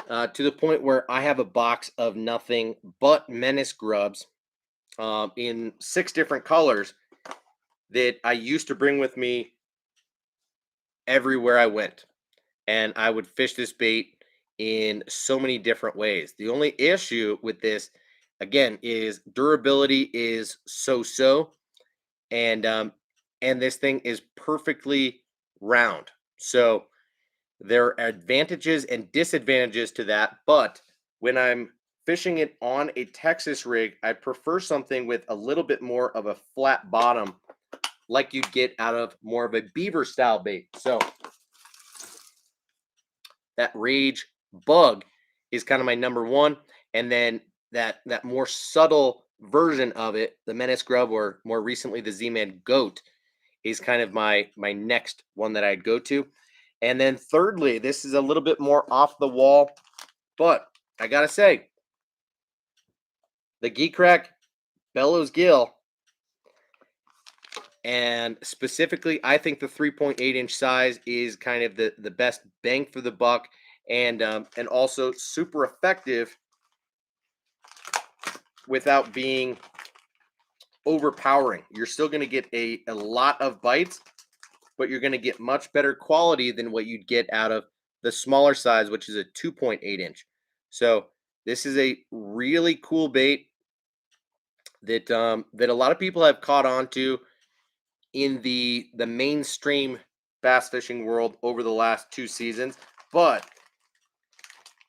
to the point where I have a box of nothing but Menace Grubs, in 6 different colors that I used to bring with me everywhere I went. And I would fish this bait in so many different ways. The only issue with this, again, is durability is so-so, and this thing is perfectly round. So there are advantages and disadvantages to that, but when I'm fishing it on a Texas rig, I prefer something with a little bit more of a flat bottom, like you'd get out of more of a beaver style bait. So that Rage Bug is kind of my number one, and then that more subtle version of it, the Menace Grub, or more recently the Z-Man Goat, is kind of my next one that I'd go to. And then thirdly, this is a little bit more off the wall, but I gotta say, the Geek Crack Bellows Gill, and specifically, I think the 3.8-inch size is kind of the best bang for the buck, and also super effective without being overpowering. You're still going to get a lot of bites, but you're going to get much better quality than what you'd get out of the smaller size, which is a 2.8-inch. So this is a really cool bait that that a lot of people have caught on to in the mainstream bass fishing world over the last 2 seasons. But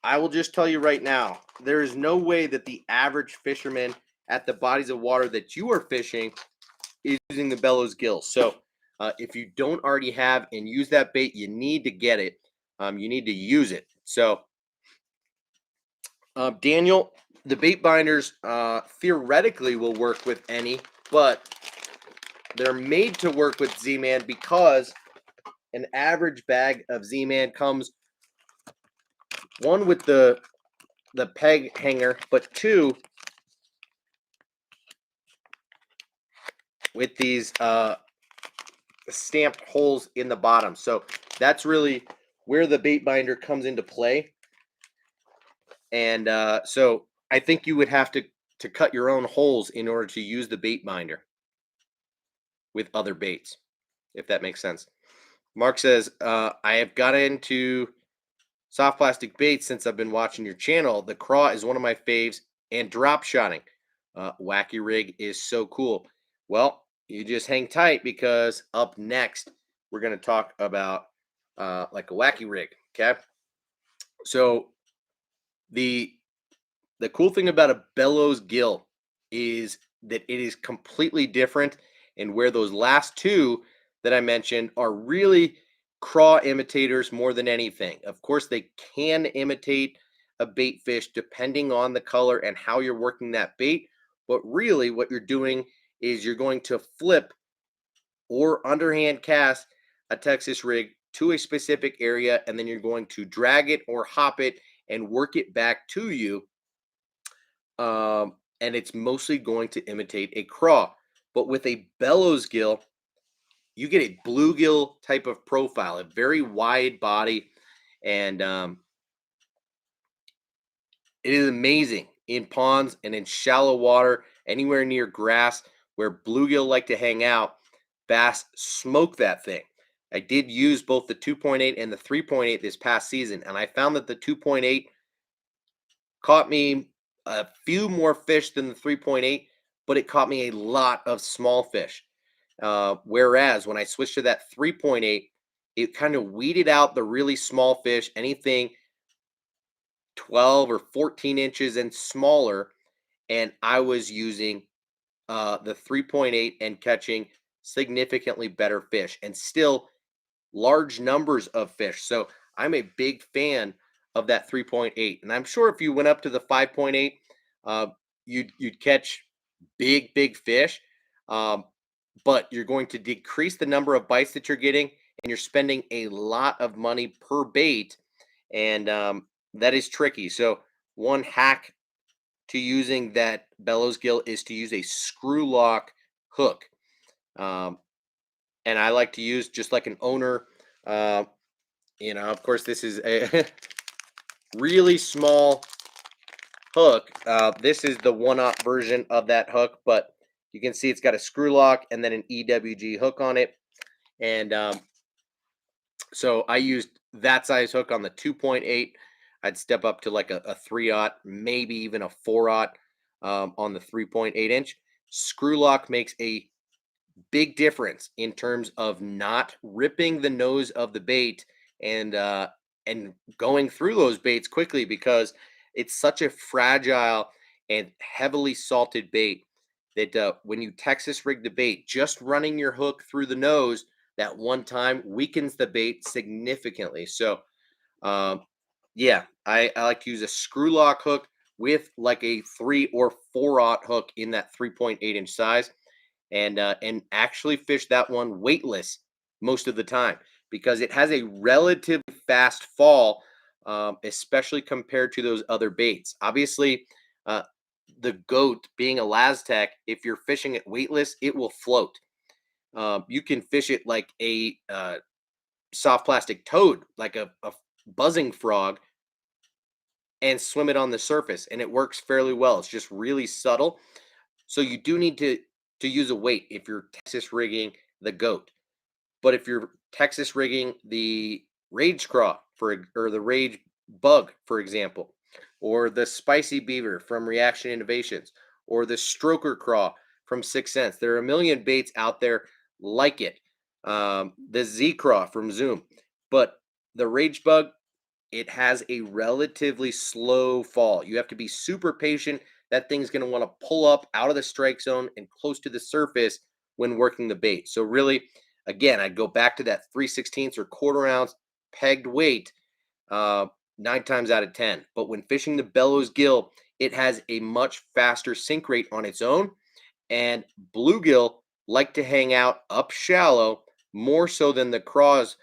I will just tell you right now, there is no way that the average fisherman at the bodies of water that you are fishing is using the Bellows Gill. So if you don't already have and use that bait, you need to get it. You need to use it. So Daniel, the bait binders theoretically will work with any, but they're made to work with Z-Man because an average bag of Z-Man comes one with the peg hanger, but two with these stamped holes in the bottom. So that's really where the bait binder comes into play. And so I think you would have to cut your own holes in order to use the bait binder with other baits, if that makes sense. Mark says, I have got into soft plastic baits since I've been watching your channel. The craw is one of my faves, and drop shotting. Wacky Rig is so cool. Well, you just hang tight, because up next we're going to talk about like a Wacky Rig. Okay, so the cool thing about a bellows gill is that it is completely different, and where those last two that I mentioned are really craw imitators more than anything. Of course, they can imitate a bait fish depending on the color and how you're working that bait, but really what you're doing is you're going to flip or underhand cast a Texas rig to a specific area, and then you're going to drag it or hop it and work it back to you. And it's mostly going to imitate a craw. But with a bellows gill, you get a bluegill type of profile, a very wide body, and it is amazing in ponds and in shallow water, anywhere near grass where bluegill like to hang out. Bass smoke that thing. I did use both the 2.8 and the 3.8 this past season, and I found that the 2.8 caught me a few more fish than the 3.8, but it caught me a lot of small fish. Whereas when I switched to that 3.8, it kind of weeded out the really small fish, anything 12 or 14 inches and smaller. And I was using the 3.8 and catching significantly better fish, and still large numbers of fish. So I'm a big fan of that 3.8. And I'm sure if you went up to the 5.8, you'd catch big fish. But you're going to decrease the number of bites that you're getting, and you're spending a lot of money per bait. And that is tricky. So one hack to using that bellows gill is to use a screw lock hook. And I like to use just like an owner. Uh, of course, this is a really small hook. This is the 1/0 version of that hook, but you can see it's got a screw lock and then an EWG hook on it. And so I used that size hook on the 2.8. I'd step up to like a 3/0, maybe even a 4/0 on the 3.8 inch. Screw lock makes a big difference in terms of not ripping the nose of the bait, and going through those baits quickly, because it's such a fragile and heavily salted bait that when you Texas rig the bait, just running your hook through the nose that one time weakens the bait significantly. So yeah, I like to use a screw lock hook with like a 3 or 4/0 hook in that 3.8 inch size, and actually fish that one weightless most of the time, because it has a relatively fast fall, especially compared to those other baits. Obviously, uh, the goat being a Laztec, if you're fishing it weightless, it will float. You can fish it like a soft plastic toad, like a buzzing frog, and swim it on the surface, and it works fairly well. It's just really subtle. So you do need to use a weight if you're Texas rigging the goat. But if you're Texas rigging the rage craw or the rage bug, for example, or the spicy beaver from Reaction Innovations, or the stroker craw from Sixth Sense, there are a million baits out there like it. The Z craw from Zoom, but the rage bug, it has a relatively slow fall. You have to be super patient. That thing's going to want to pull up out of the strike zone and close to the surface when working the bait. So really, again, I'd go back to that 3/16 or quarter ounce pegged weight 9 times out of 10. But when fishing the bellows gill, it has a much faster sink rate on its own. And bluegill like to hang out up shallow more so than the craws.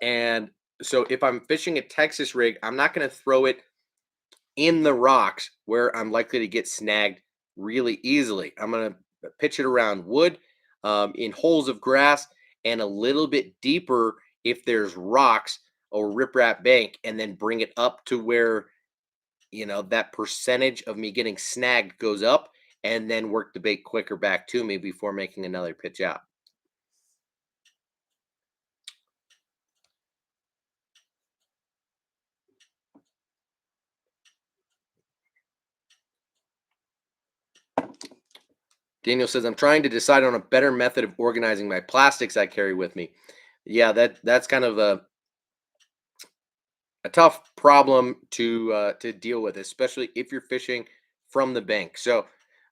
And So if I'm fishing a Texas rig, I'm not going to throw it in the rocks where I'm likely to get snagged really easily. I'm going to pitch it around wood, in holes of grass, and a little bit deeper if there's rocks or riprap bank, and then bring it up to where, that percentage of me getting snagged goes up, and then work the bait quicker back to me before making another pitch out. Daniel says, I'm trying to decide on a better method of organizing my plastics I carry with me. Yeah, that's kind of a tough problem to deal with, especially if you're fishing from the bank. So,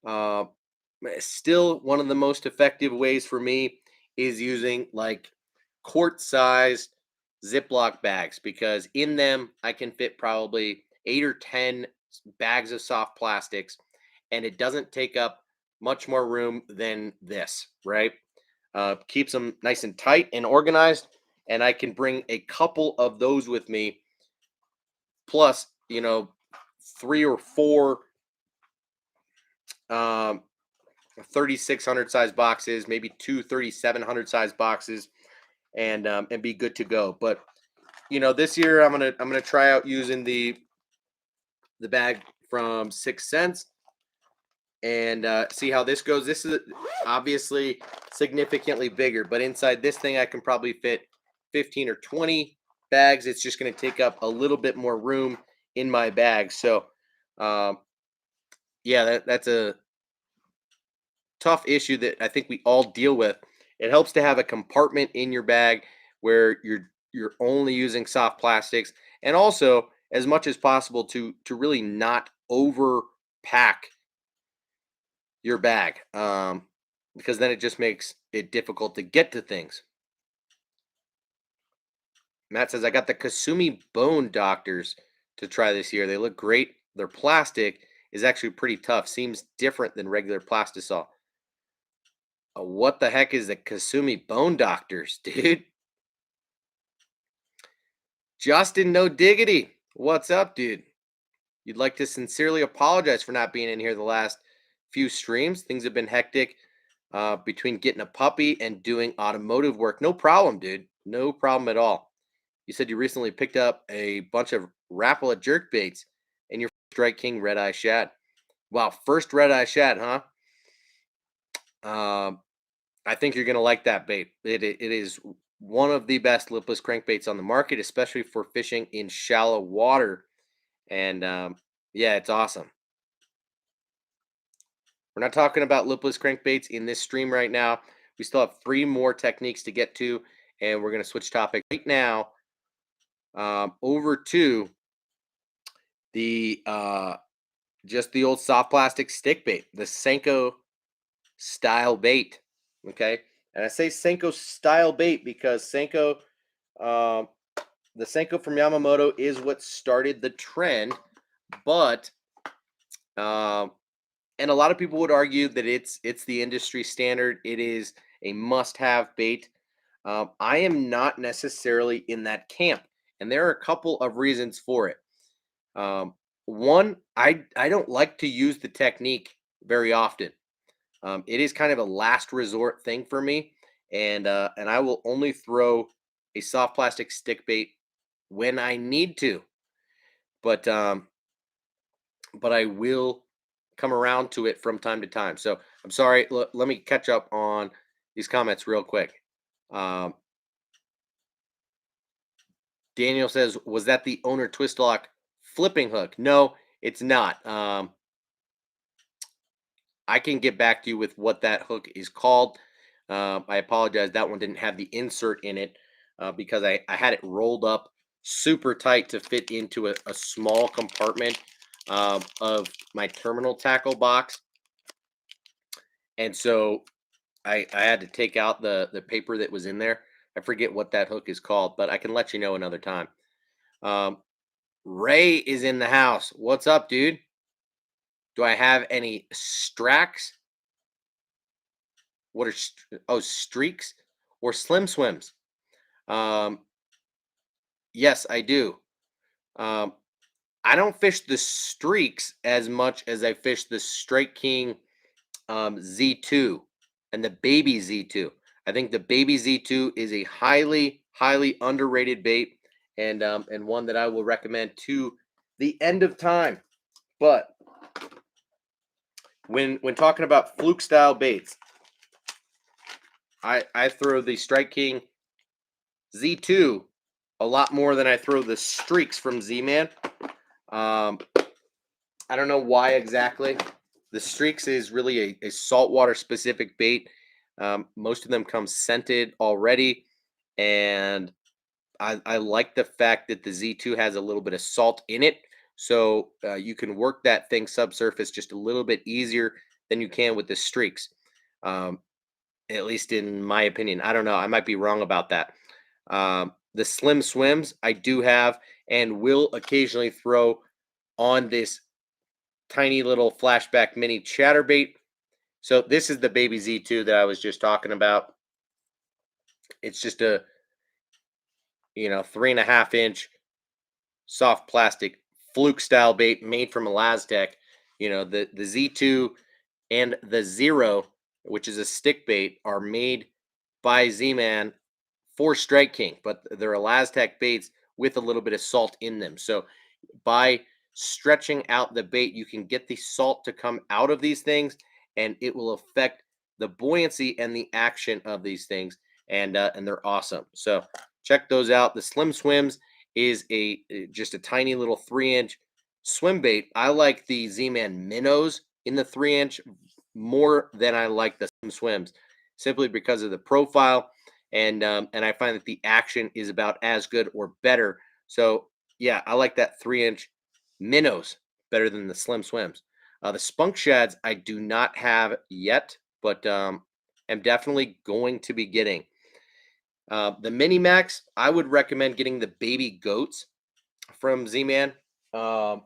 uh, still one of the most effective ways for me is using like quart-sized Ziploc bags, because in them I can fit probably 8 or 10 bags of soft plastics, and it doesn't take up much more room than this, right? Keeps them nice and tight and organized, and I can bring a couple of those with me, plus 3 or 4 um 3600 size boxes, maybe 2 3700 size boxes, and be good to go. But this year I'm gonna try out using the bag from 6 cents, and see how this goes. This is obviously significantly bigger, but inside this thing I can probably fit 15 or 20 bags. It's just going to take up a little bit more room in my bag. So um, yeah, that's a tough issue that I think we all deal with. It helps to have a compartment in your bag where you're only using soft plastics, and also as much as possible to really not overpack your bag, because then it just makes it difficult to get to things. Matt says, I got the Kasumi Bone Doctors to try this year. They look great. Their plastic is actually pretty tough. Seems different than regular plastisol. What the heck is the Kasumi Bone Doctors, dude? Justin No Diggity. What's up, dude? You'd like to sincerely apologize for not being in here the last few streams. Things have been hectic between getting a puppy and doing automotive work. No problem, dude. No problem at all. You said you recently picked up a bunch of Rapala jerk baits and your Strike King Red Eye Shad. Wow, first Red Eye Shad, huh? Um, I think you're going to like that bait. It is one of the best lipless crankbaits on the market, especially for fishing in shallow water. And yeah, it's awesome. We're not talking about lipless crankbaits in this stream right now. We still have 3 more techniques to get to, and we're going to switch topic right now, over to the just the old soft plastic stick bait, the Senko style bait. Okay, and I say Senko style bait because um, the Senko from Yamamoto is what started the trend, but um, and a lot of people would argue that it's the industry standard. It is a must-have bait. I am not necessarily in that camp, and there are a couple of reasons for it. One, I don't like to use the technique very often. It is kind of a last resort thing for me, and I will only throw a soft plastic stick bait when I need to. But I will come around to it from time to time. So I'm sorry. Let me catch up on these comments real quick. Um, Daniel says, "Was that the owner twist lock flipping hook?" No, it's not. I can get back to you with what that hook is called. I apologize. That one didn't have the insert in it because I had it rolled up super tight to fit into a small compartment of my terminal tackle box. And so I had to take out the paper that was in there. I forget what that hook is called, but I can let you know another time. Um, Ray is in the house. What's up, dude? Do I have any Strax? What are streaks or slim swims? Um, Yes, I do. Um, I don't fish the streaks as much as I fish the Strike King Z2 and the baby Z2. I think the baby Z2 is a highly underrated bait, and one that I will recommend to the end of time. But when talking about fluke style baits, I throw the Strike King Z2 a lot more than I throw the streaks from Z-Man. Um, I don't know why exactly. The streaks is really a saltwater specific bait. Most of them come scented already, and I like the fact that the Z2 has a little bit of salt in it, so you can work that thing subsurface just a little bit easier than you can with the streaks. Um, at least in my opinion. I don't know. I might be wrong about that. The slim swims I do have and will occasionally throw on this tiny little flashback mini chatterbait. So this is the baby Z2 that I was just talking about. It's just a 3.5 inch soft plastic fluke style bait made from Elastec. The Z2 and the Zero, which is a stick bait, are made by Z-Man for Strike King, but they're Elastec baits with a little bit of salt in them. So by stretching out the bait, you can get the salt to come out of these things, and it will affect the buoyancy and the action of these things, and they're awesome. So check those out. The Slim Swims is just a tiny little 3-inch swim bait. I like the Z-Man minnows in the 3-inch more than I like the Slim Swims, simply because of the profile, and I find that the action is about as good or better. So yeah, I like that 3-inch minnows better than the Slim Swims. The Spunk Shads I do not have yet, but am definitely going to be getting. The Mini Max, I would recommend getting the baby goats from Z-Man. Um,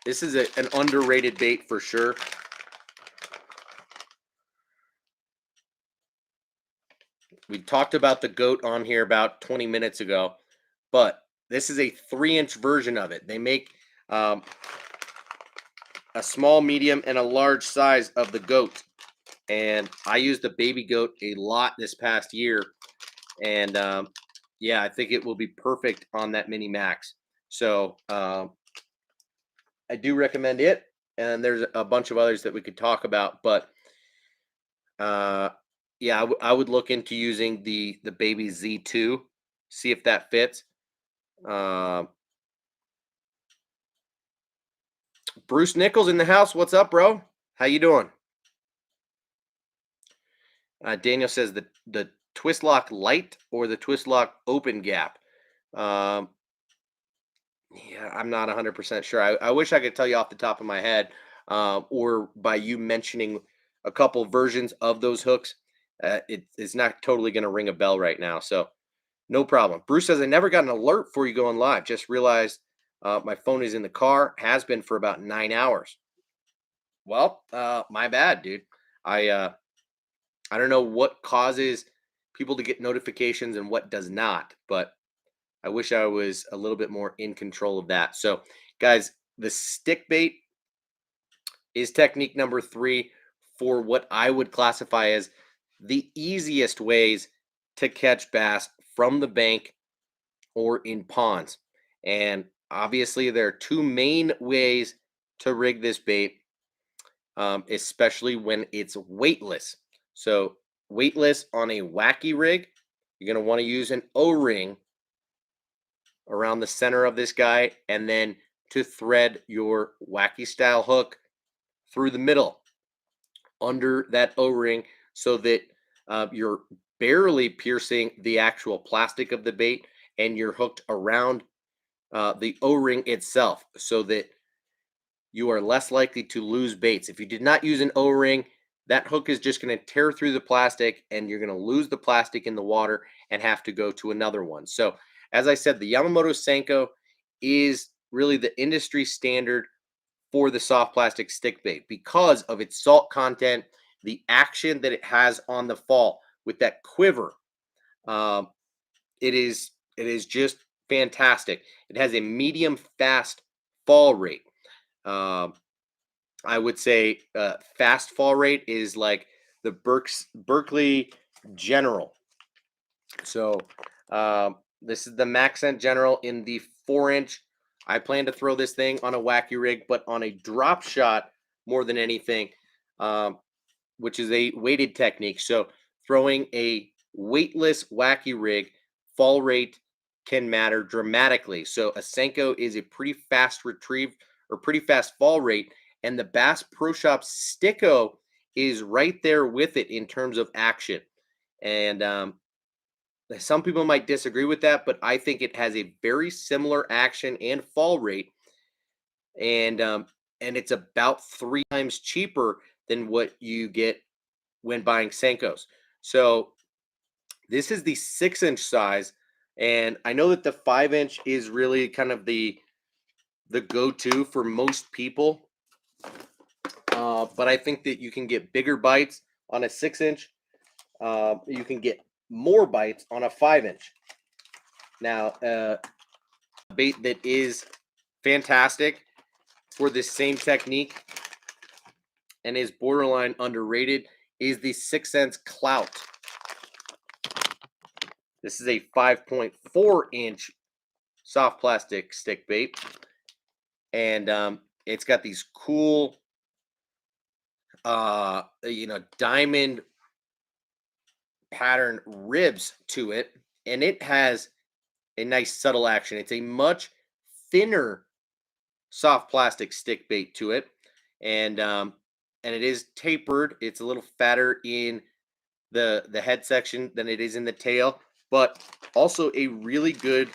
this is an underrated bait for sure. We talked about the goat on here about 20 minutes ago, but this is a 3-inch version of it. They make um, a small, medium, and a large size of the goat. And I used the baby goat a lot this past year. And yeah, I think it will be perfect on that Mini Max. So I do recommend it. And there's a bunch of others that we could talk about. But uh, yeah, I would look into using the baby Z2, see if that fits. Uh, Bruce Nichols in the house. What's up, bro? How you doing? Daniel says the twist lock light or the twist lock open gap. Um, yeah, I'm not 100% sure. I wish I could tell you off the top of my head, or by you mentioning a couple versions of those hooks. It's not totally going to ring a bell right now. So no problem. Bruce says I never got an alert for you going live. Just realized my phone is in the car. Has been for about 9 hours. Well, my bad, dude. I don't know what causes people to get notifications and what does not, but I wish I was a little bit more in control of that. So, guys, the stick bait is technique number 3 for what I would classify as the easiest ways to catch bass from the bank or in ponds. And obviously, there are two main ways to rig this bait, especially when it's weightless. So, weightless on a wacky rig, you're going to want to use an O ring around the center of this guy, and then to thread your wacky style hook through the middle under that O ring so that you're barely piercing the actual plastic of the bait and you're hooked around the O ring itself so that you are less likely to lose baits. If you did not use an O ring, that hook is just going to tear through the plastic and you're going to lose the plastic in the water and have to go to another one. So, as I said, the Yamamoto Senko is really the industry standard for the soft plastic stick bait because of its salt content, the action that it has on the fall with that quiver. Um, it is just fantastic. It has a medium fast fall rate. Um, I would say fast fall rate is like the Berkeley General. So this is the Maxent General in the 4-inch. I plan to throw this thing on a Wacky Rig, but on a drop shot more than anything, um, which is a weighted technique. So throwing a weightless Wacky Rig, fall rate can matter dramatically. So a Senko is a pretty fast retrieve or pretty fast fall rate, and the Bass Pro Shop Sticko is right there with it in terms of action. And some people might disagree with that, but I think it has a very similar action and fall rate, and it's about 3 times cheaper than what you get when buying Senkos. So this is the 6-inch size, and I know that the 5-inch is really kind of the go-to for most people, but I think that you can get bigger bites on a 6-inch. You can get more bites on a 5-inch. Now, bait that is fantastic for this same technique and is borderline underrated is the 6 Sense Clout. This is a 5.4-inch soft plastic stick bait, and it's got these cool, diamond pattern ribs to it, and it has a nice subtle action. It's a much thinner soft plastic stick bait to it, and it is tapered. It's a little fatter in the head section than it is in the tail, but also a really good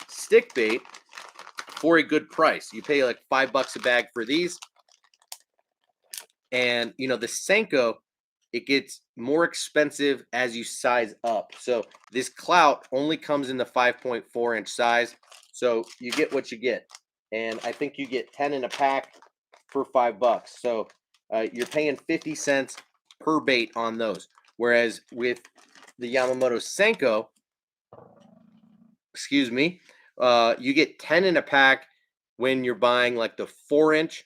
stick bait for a good price. You pay like $5 a bag for these, and the Senko, it gets more expensive as you size up. So this Clout only comes in the 5.4-inch size, so you get what you get. And I think you get 10 in a pack for $5. So you're paying 50 cents per bait on those. Whereas with the Yamamoto Senko, excuse me, you get 10 in a pack when you're buying like the 4-inch,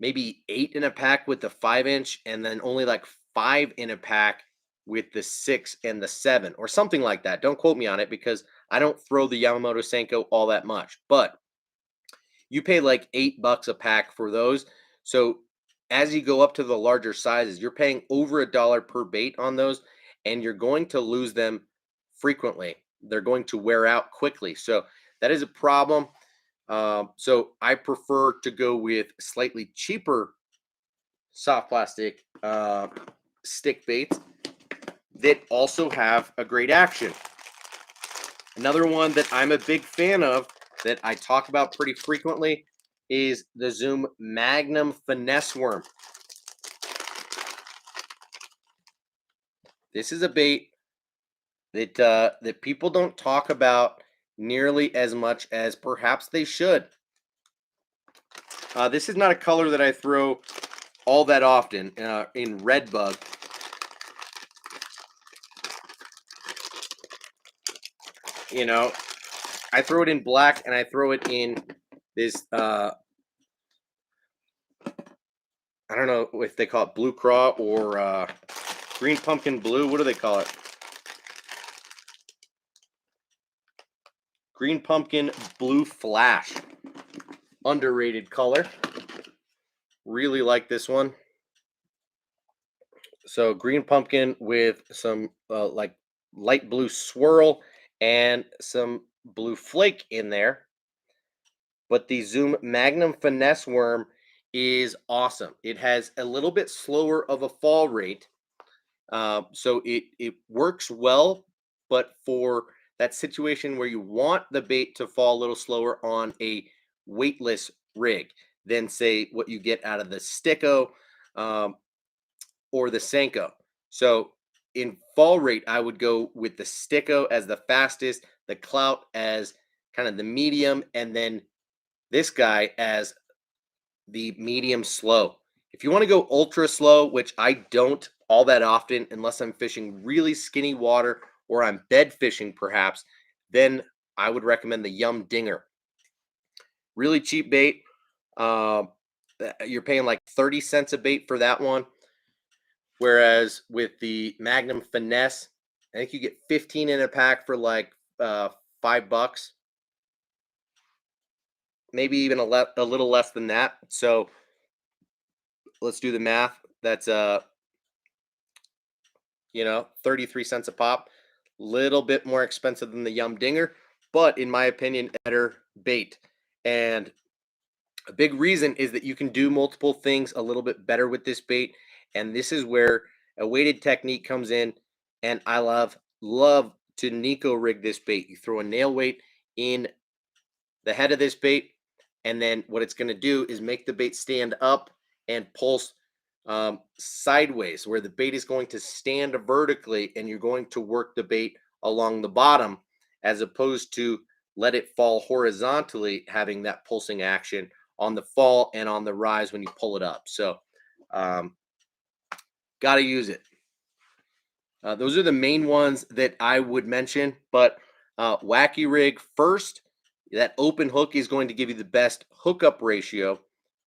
maybe 8 in a pack with the 5-inch, and then only like 5 in a pack with the 6 and the 7, or something like that. Don't quote me on it because I don't throw the Yamamoto Senko all that much, but you pay like $8 a pack for those. So as you go up to the larger sizes, you're paying over $1 per bait on those, and you're going to lose them frequently. They're going to wear out quickly. So that is a problem. So I prefer to go with slightly cheaper soft plastic stick baits that also have a great action. Another one that I'm a big fan of that I talk about pretty frequently is the Zoom Magnum Finesse Worm. This is a bait that people don't talk about nearly as much as perhaps they should. This is not a color that I throw all that often in red bug. I throw it in black, and I throw it in this I don't know if they call it blue craw or green pumpkin blue. What do they call it? Green pumpkin blue flash. Underrated color. Really like this one. So green pumpkin with some like light blue swirl and some blue flake in there. But the Zoom Magnum Finesse Worm is awesome. It has a little bit slower of a fall rate. So it works well, but for that situation where you want the bait to fall a little slower on a weightless rig than say what you get out of the Sticko or the Senko. So in fall rate, I would go with the Sticko as the fastest, the Clout as kind of the medium, and then this guy as the medium slow. If you want to go ultra slow, which I don't all that often unless I'm fishing really skinny water or I'm bed fishing perhaps, then I would recommend the Yum Dinger. Really cheap bait. You're paying like 30 cents a bait for that one. Whereas with the Magnum Finesse, I think you get 15 in a pack for like $5, maybe even a little less than that. So let's do the math. That's 33 cents a pop. Little bit more expensive than the Yum Dinger, but in my opinion, better bait. And a big reason is that you can do multiple things a little bit better with this bait. And this is where a weighted technique comes in. And I love to Nico rig this bait. You throw a nail weight in the head of this bait, and then what it's going to do is make the bait stand up and pulse sideways, where the bait is going to stand vertically, and you're going to work the bait along the bottom, as opposed to let it fall horizontally, having that pulsing action on the fall and on the rise when you pull it up. So, got to use it. Those are the main ones that I would mention, but Wacky Rig first, that open hook is going to give you the best hookup ratio,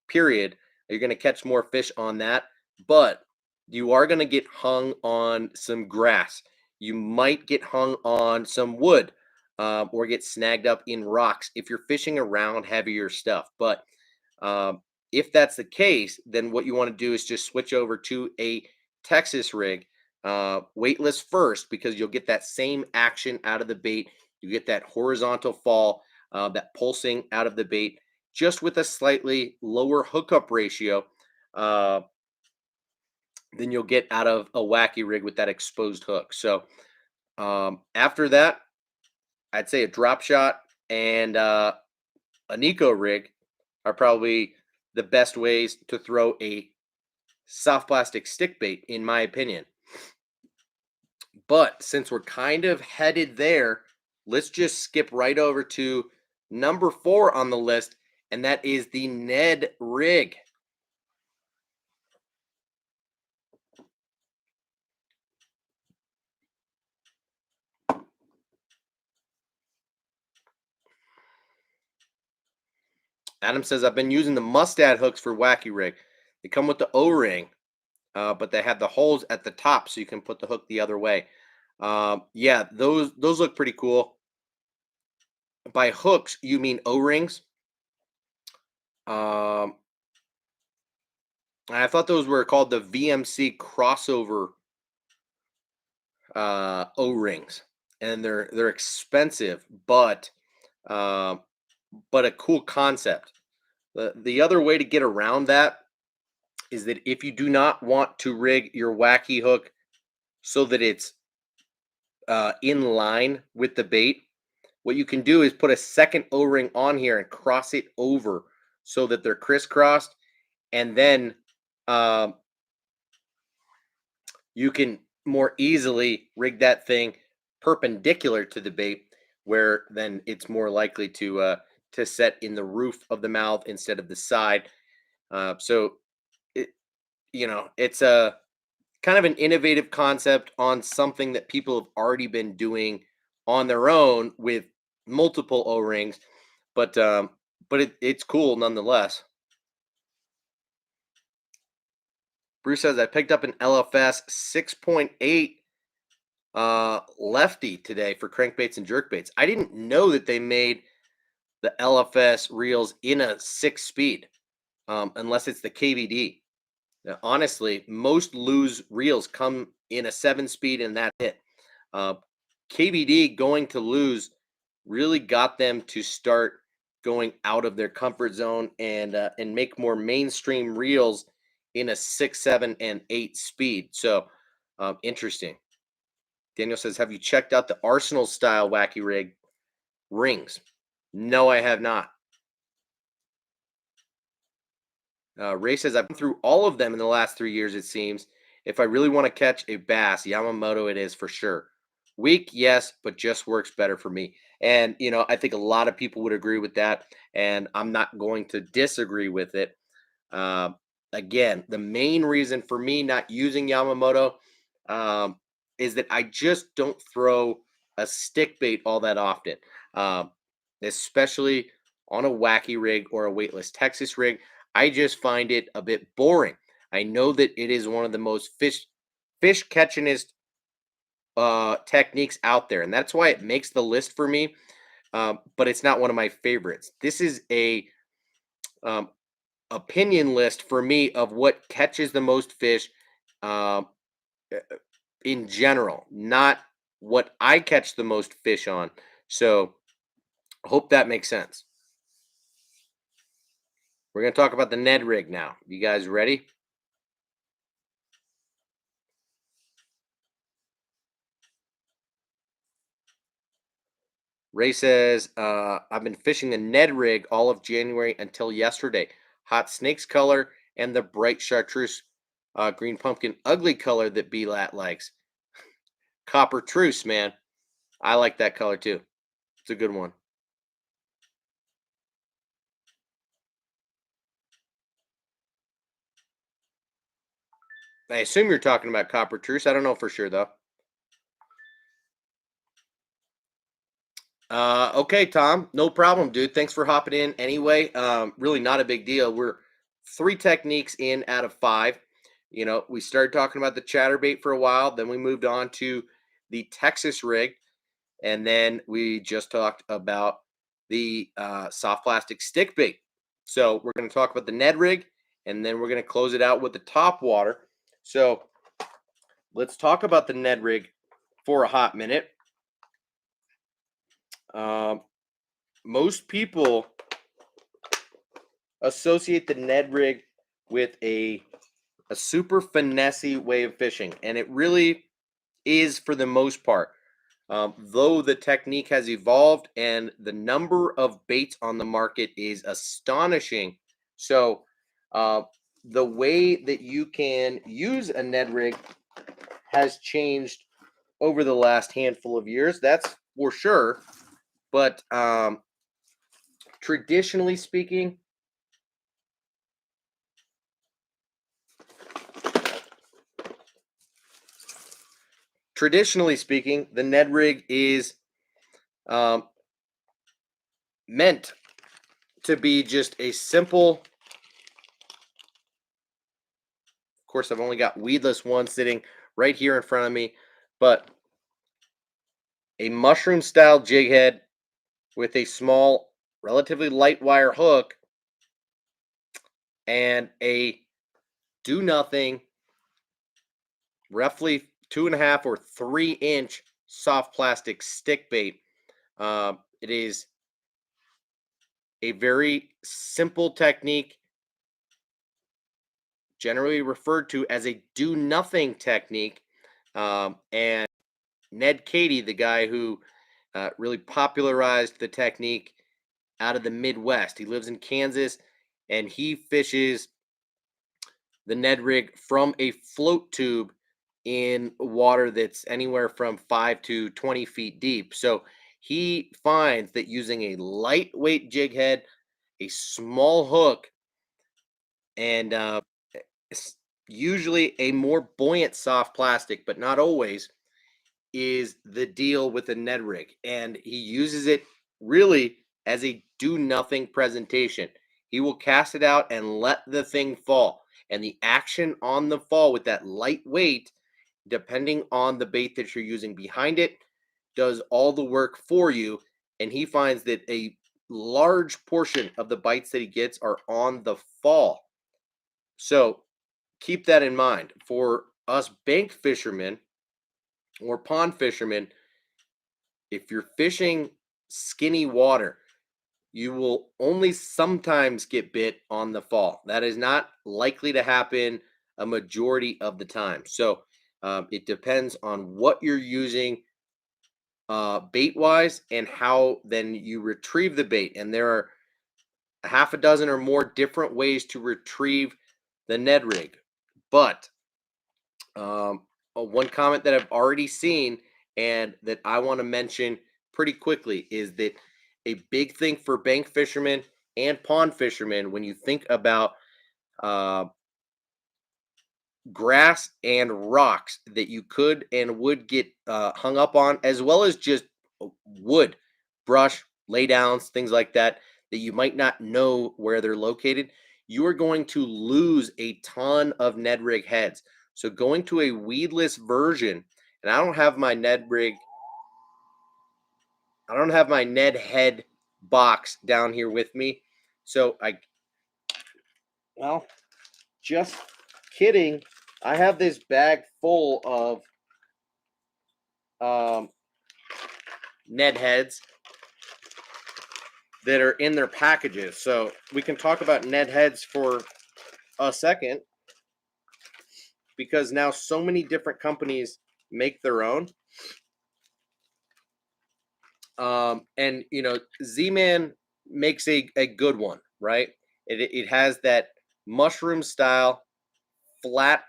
period. You're going to catch more fish on that, but you are going to get hung on some grass. You might get hung on some wood or get snagged up in rocks if you're fishing around heavier stuff. But if that's the case, then what you want to do is just switch over to a Texas rig, weightless first, because you'll get that same action out of the bait. You get that horizontal fall, that pulsing out of the bait, just with a slightly lower hookup ratio than you'll get out of a Wacky Rig with that exposed hook. So after that, I'd say a drop shot and a Nico rig are probably the best ways to throw a soft plastic stick bait, in my opinion. But since we're kind of headed there, let's just skip right over to number 4 on the list, and that is the Ned Rig. Adam says, I've been using the Mustad hooks for Wacky Rig. They come with the O-ring, but they have the holes at the top so you can put the hook the other way. Yeah, those look pretty cool. By hooks, you mean O-rings? I thought those were called the VMC crossover O-rings, and they're expensive, but a cool concept. The other way to get around that is that if you do not want to rig your wacky hook so that it's in line with the bait, what you can do is put a second O-ring on here and cross it over so that they're crisscrossed, and then you can more easily rig that thing perpendicular to the bait, where then it's more likely to set in the roof of the mouth instead of the side. So it's a kind of an innovative concept on something that people have already been doing on their own with multiple O-rings, but it's cool nonetheless. Bruce says, I picked up an LFS 6.8 lefty today for crankbaits and jerkbaits. I didn't know that they made the LFS reels in a 6-speed, unless it's the KVD. Now, honestly, most loose reels come in a 7-speed, and that's it. KVD going to lose really got them to start going out of their comfort zone and make more mainstream reels in a 6, 7, and 8 speed. So interesting. Daniel says, have you checked out the Arsenal style Wacky Rig rings? No, I have not. Ray says, I've been through all of them in the last 3 years, it seems. If I really want to catch a bass, Yamamoto it is for sure. Weak, yes, but just works better for me. And, I think a lot of people would agree with that, and I'm not going to disagree with it. Again, the main reason for me not using Yamamoto is that I just don't throw a stick bait all that often, um, especially on a wacky rig or a weightless Texas rig. I just find it a bit boring. I know that it is one of the most fish catchingest techniques out there, and that's why it makes the list for me. But it's not one of my favorites. This is a um, opinion list for me of what catches the most fish um, uh, in general, not what I catch the most fish on. So, hope that makes sense. We're going to talk about the Ned rig now. You guys ready? Ray says, I've been fishing the Ned rig all of January until yesterday. Hot snakes color and the bright chartreuse green pumpkin ugly color that B-Lat likes. Copper truce, man. I like that color too. It's a good one. I assume you're talking about copper truce. I don't know for sure though. Okay, Tom. No problem, dude. Thanks for hopping in anyway. Really not a big deal. We're 3 techniques in out of 5. You know, we started talking about the chatterbait for a while, then we moved on to the Texas rig, and then we just talked about the soft plastic stick bait. So we're going to talk about the Ned rig, and then we're going to close it out with the top water. So let's talk about the Ned rig for a hot minute. Um, Most people associate the Ned rig with a super finessey way of fishing, and it really is for the most part. Though the technique has evolved and the number of baits on the market is astonishing. So, uh, the way that you can use a Ned rig has changed over the last handful of years. That's for sure. But traditionally speaking, the Ned rig is um, meant to be just a simple. Of course, I've only got weedless one sitting right here in front of me, but a mushroom style jig head with a small, relatively light wire hook and a do nothing, roughly 2.5 or 3 inch soft plastic stick bait. It is a very simple technique, generally referred to as a do nothing technique. And Ned Cady, the guy who really popularized the technique out of the Midwest, he lives in Kansas and he fishes the Ned rig from a float tube in water that's anywhere from 5 to 20 feet deep. So he finds that using a lightweight jig head, a small hook, and usually a more buoyant soft plastic, but not always, is the deal with a Ned rig. And he uses it really as a do nothing presentation. He will cast it out and let the thing fall. And the action on the fall with that light weight, depending on the bait that you're using behind it, does all the work for you. And he finds that a large portion of the bites that he gets are on the fall. So keep that in mind. For us bank fishermen or pond fishermen, if you're fishing skinny water, you will only sometimes get bit on the fall. That is not likely to happen a majority of the time. So it depends on what you're using bait wise and how then you retrieve the bait. And there are a half a dozen or more different ways to retrieve the Ned rig. But one comment that I've already seen and that I want to mention pretty quickly is that a big thing for bank fishermen and pond fishermen when you think about uh, grass and rocks that you could and would get hung up on, as well as just wood, brush, laydowns, things like that, that you might not know where they're located, you are going to lose a ton of Ned Rig heads. So going to a weedless version, and I don't have my Ned head box down here with me. So well, just kidding. I have this bag full of Ned heads that are in their packages. So we can talk about Ned heads for a second, because now so many different companies make their own. And Z-Man makes a good one, right? It has that mushroom style flat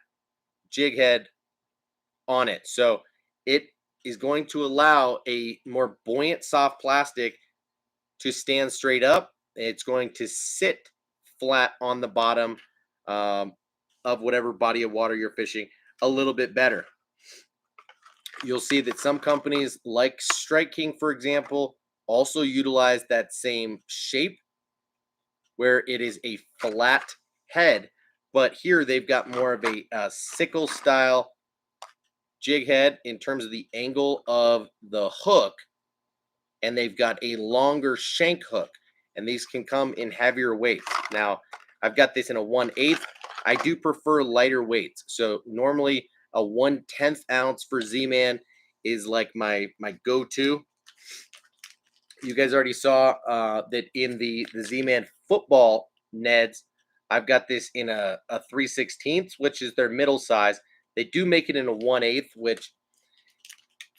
jig head on it. So it is going to allow a more buoyant soft plastic to stand straight up. It's going to sit flat on the bottom of whatever body of water you're fishing a little bit better. You'll see that some companies like Strike King, for example, also utilize that same shape where it is a flat head, but here they've got more of a sickle style jig head in terms of the angle of the hook, and they've got a longer shank hook, and these can come in heavier weights. Now, I've got this in a 1/8. I do prefer lighter weights, so normally a 1/10 ounce for Z-Man is like my go-to. You guys already saw that in the Z-Man football Neds. I've got this in a 3/16, which is their middle size. They do make it in a 1/8, which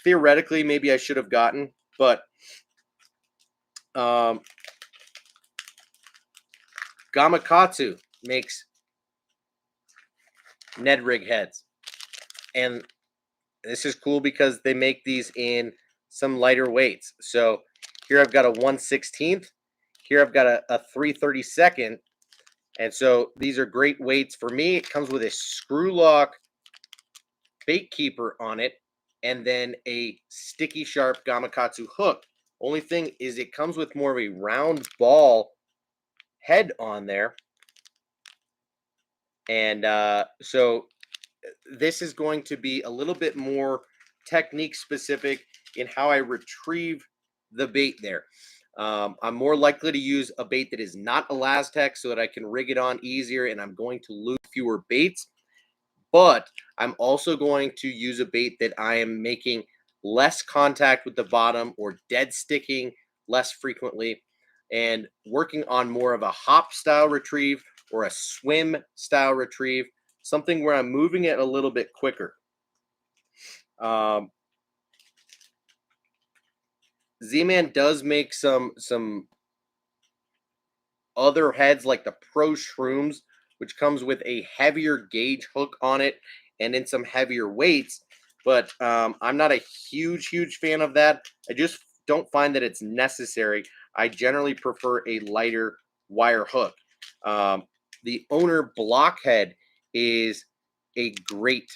theoretically maybe I should have gotten, but Gamakatsu makes Ned Rig heads, and this is cool because they make these in some lighter weights. So here I've got a 1/16, here I've got a 3/32, and so these are great weights for me. It comes with a screw lock bait keeper on it, and then a sticky sharp Gamakatsu hook. Only thing is it comes with more of a round ball head on there. And so this is going to be a little bit more technique specific in how I retrieve the bait there. I'm more likely to use a bait that is not Elastec so that I can rig it on easier, and I'm going to lose fewer baits. But I'm also going to use a bait that I am making less contact with the bottom or dead sticking less frequently, and working on more of a hop style retrieve or a swim style retrieve, something where I'm moving it a little bit quicker. Z-Man does make some other heads like the Pro Shrooms, which comes with a heavier gauge hook on it and in some heavier weights. But I'm not a huge fan of that. I just don't find that it's necessary. I generally prefer a lighter wire hook. The Owner Blockhead is a great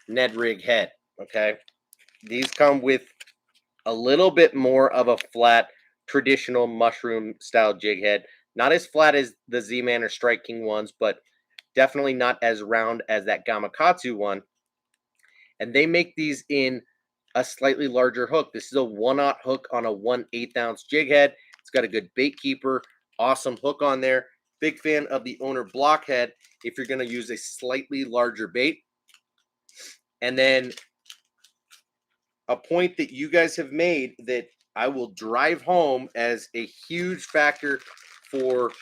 Ned Rig head. Okay, these come with a little bit more of a flat traditional mushroom style jig head. Not as flat as the Z-Man or Strike King ones, but definitely not as round as that Gamakatsu one. And they make these in a slightly larger hook. This is a 1/0 hook on a 1/8 ounce jig head. It's got a good bait keeper, awesome hook on there. Big fan of the Owner Blockhead if you're going to use a slightly larger bait. And then a point that you guys have made that I will drive home as a huge factor for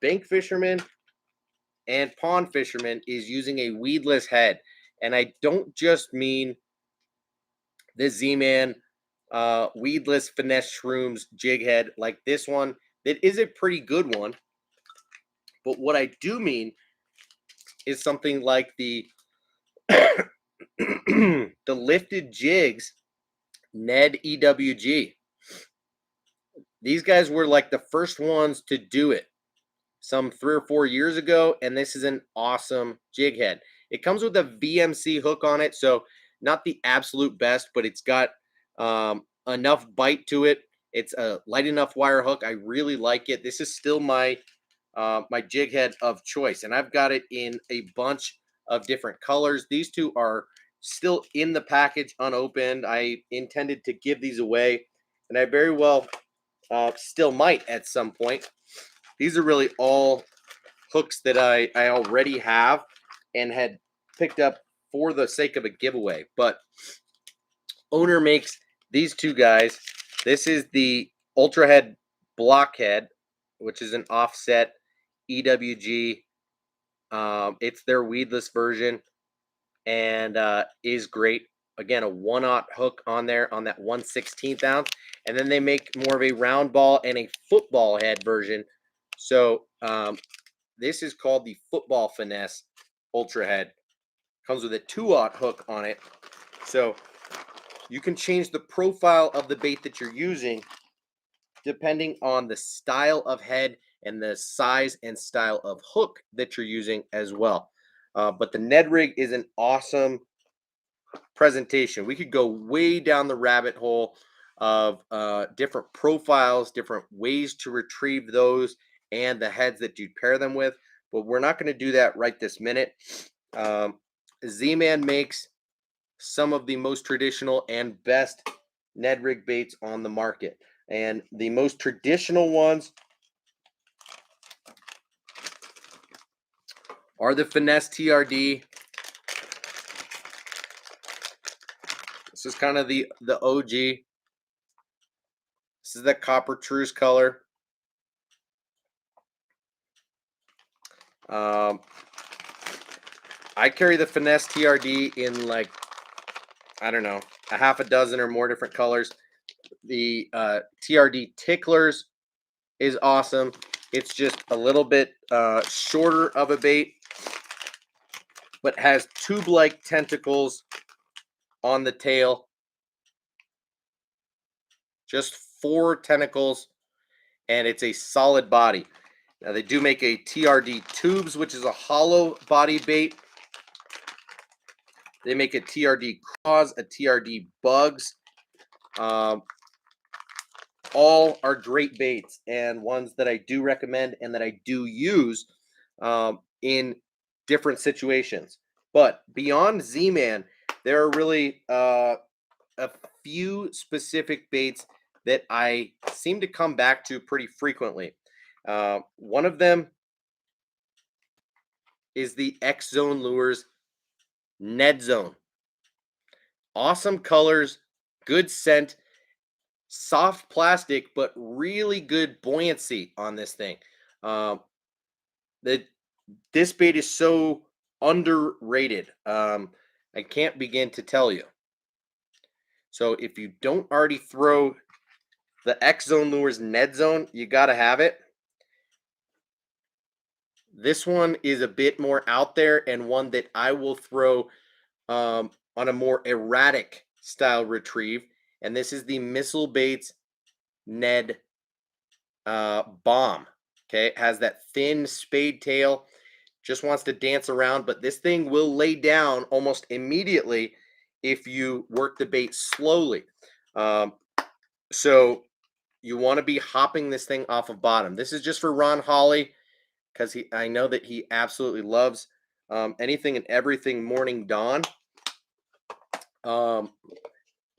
bank fishermen and pond fishermen is using a weedless head. And I don't just mean the Z-Man weedless finesse shrooms jig head like this one. That is a pretty good one. But what I do mean is something like the the lifted jigs Ned EWG. These guys were like the first ones to do it. some 3 or 4 years ago, and this is an awesome jig head. It comes with a VMC hook on it, so not the absolute best, but it's got enough bite to it. It's a light enough wire hook. I really like it. This is still my my jig head of choice, and I've got it in a bunch of different colors. These two are still in the package unopened. I intended to give these away, and I very well still might at some point. These are really all hooks that I already have and had picked up for the sake of a giveaway. But owner makes these two guys. This is the Ultra Head Blockhead, which is an offset EWG. It's their weedless version and is great. Again, a 1/0 hook on there on that 1/16 ounce. And then they make more of a round ball and a football head version. So this is called the Football Finesse Ultra Head. Comes with a 2/0 hook on it. So you can change the profile of the bait that you're using depending on the style of head and the size and style of hook that you're using as well. But the Ned Rig is an awesome presentation. We could go way down the rabbit hole of different profiles, different ways to retrieve those, and the heads that you'd pair them with. But we're not going to do that right this minute. Z-Man makes some of the most traditional and best Ned Rig baits on the market. And the most traditional ones are the Finesse TRD. This is kind of the OG. This is the copper truce color. I carry the Finesse TRD in like, I don't know, a half a dozen or more different colors. The TRD Ticklers is awesome. It's just a little bit shorter of a bait, but has tube-like tentacles on the tail. Just 4 tentacles, and it's a solid body. Now, they do make a TRD Tubes, which is a hollow body bait. They make a TRD Claws, a TRD Bugs. All are great baits and ones that I do recommend and that I do use in different situations. But beyond Z-Man, there are really a few specific baits that I seem to come back to pretty frequently. One of them is the X Zone Lures Ned Zone. Awesome colors, good scent, soft plastic, but really good buoyancy on this thing. This bait is so underrated. I can't begin to tell you. So if you don't already throw the X Zone Lures Ned Zone, you got to have it. This one is a bit more out there and one that I will throw on a more erratic style retrieve. And this is the Missile Baits Ned Bomb. Okay, it has that thin spade tail, just wants to dance around, but this thing will lay down almost immediately if you work the bait slowly. So you want to be hopping this thing off of bottom. This is just for Ron Hawley because I know that he absolutely loves anything and everything Morning Dawn.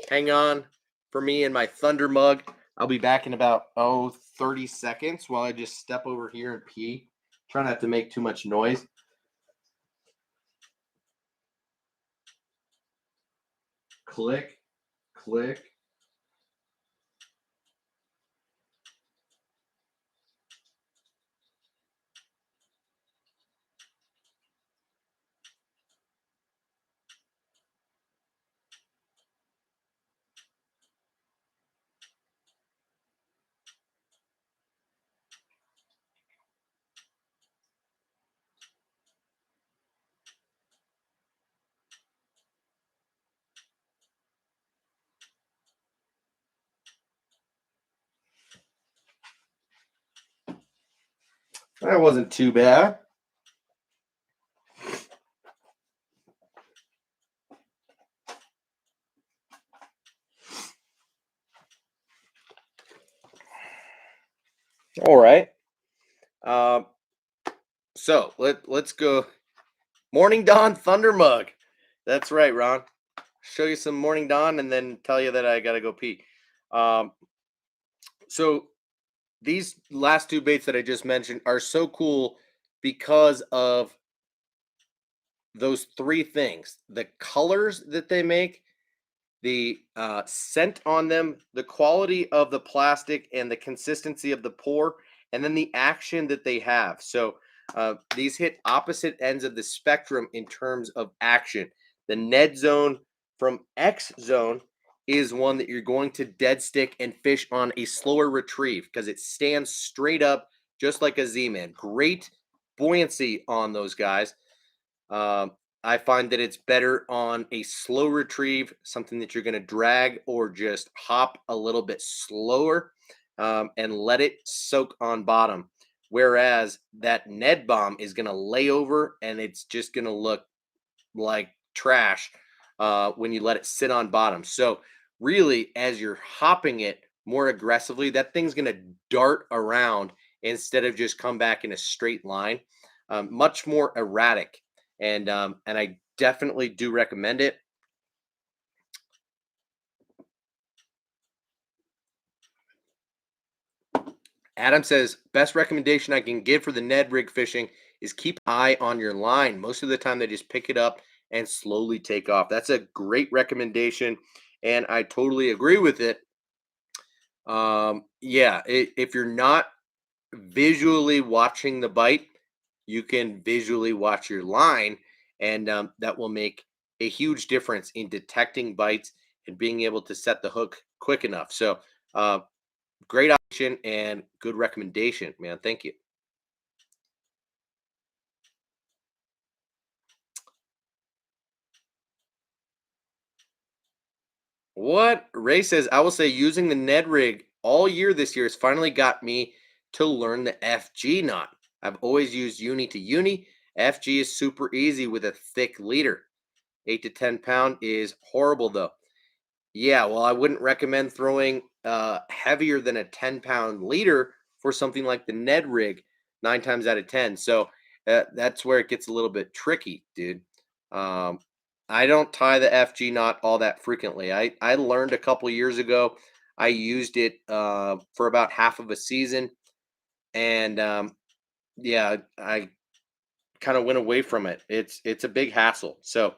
Hang on for me and my Thunder mug. I'll be back in about 30 seconds while I just step over here and pee. Try not to make too much noise. Click, click. That wasn't too bad. All right. So let's go. Morning Dawn Thunder Mug. That's right, Ron. Show you some Morning Dawn and then tell you that I gotta go pee. So these last two baits that I just mentioned are so cool because of those three things: the colors that they make, the scent on them, the quality of the plastic, and the consistency of the pour, and then the action that they have. So these hit opposite ends of the spectrum in terms of action. The Ned Zone from X Zone is one that you're going to dead stick and fish on a slower retrieve because it stands straight up just like a Z-Man. Great buoyancy on those guys. Um, I find that it's better on a slow retrieve, something that you're going to drag or just hop a little bit slower and let it soak on bottom. Whereas that Ned bomb is going to lay over and it's just going to look like trash when you let it sit on bottom. So, really, as you're hopping it more aggressively, that thing's going to dart around instead of just come back in a straight line. Much more erratic, and I definitely do recommend it. Adam says best recommendation I can give for the Ned rig fishing is keep an eye on your line. Most of the time, they just pick it up and slowly take off. That's a great recommendation, and I totally agree with it. Yeah, if you're not visually watching the bite, you can visually watch your line, and that will make a huge difference in detecting bites and being able to set the hook quick enough. So, uh, great option and good recommendation, man. Thank you. What Ray says, I will say using the Ned rig all year this year has finally got me to learn the FG knot. I've always used uni to uni. FG is super easy with a thick leader. 8 to 10 pound is horrible though. Yeah, well, I wouldn't recommend throwing heavier than a 10-pound leader for something like the Ned rig 9 times out of 10. So that's where it gets a little bit tricky, dude. Um, I don't tie the FG knot all that frequently. I learned a couple years ago. I used it for about half of a season, and yeah, I kind of went away from it. It's a big hassle. So,